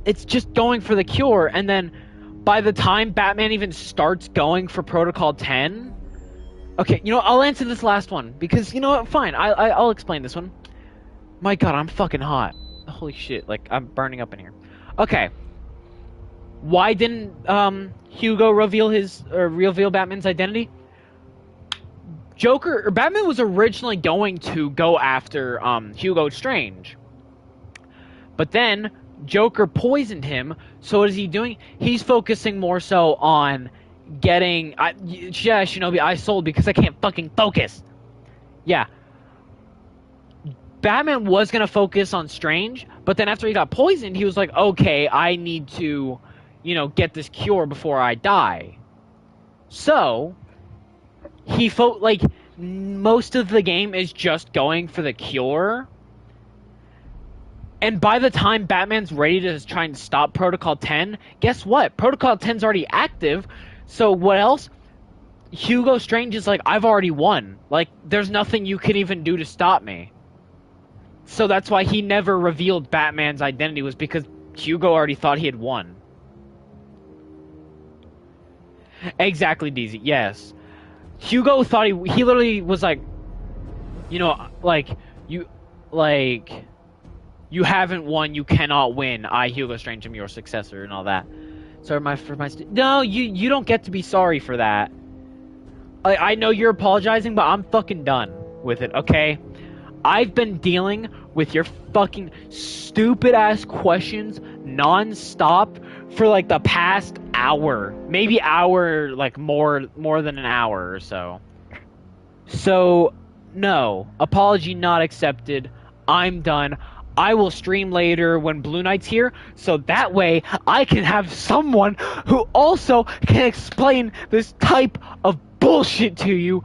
It's just going for the cure, and then by the time Batman even starts going for Protocol 10... Okay, you know, I'll answer this last one, because, you know what, fine, I'll explain this one. My god, I'm fucking hot. Holy shit, like, I'm burning up in here. Okay. Why didn't Hugo reveal Batman's identity? Batman was originally going to go after Hugo Strange, but then Joker poisoned him. So what is he doing? He's focusing more so on getting. Yeah, Shinobi, I sold because I can't fucking focus. Yeah. Batman was gonna focus on Strange, but then after he got poisoned, he was like, okay, I need to, get this cure before I die. So he most of the game is just going for the cure. And by the time Batman's ready to try and stop Protocol 10, guess what? Protocol 10's already active. So what else? Hugo Strange is like, I've already won. Like, there's nothing you can even do to stop me. So that's why he never revealed Batman's identity, was because Hugo already thought he had won. Exactly, DZ. Yes. Hugo thought he literally was like, you haven't won, you cannot win. I, Hugo Strange, am your successor and all that. So no, you don't get to be sorry for that. I know you're apologizing, but I'm fucking done with it, okay? I've been dealing with your fucking stupid-ass questions non-stop for, like, the past hour. Maybe hour, like, more than an hour or so. So, no. Apology not accepted. I'm done. I will stream later when Blue Knight's here, so that way I can have someone who also can explain this type of bullshit to you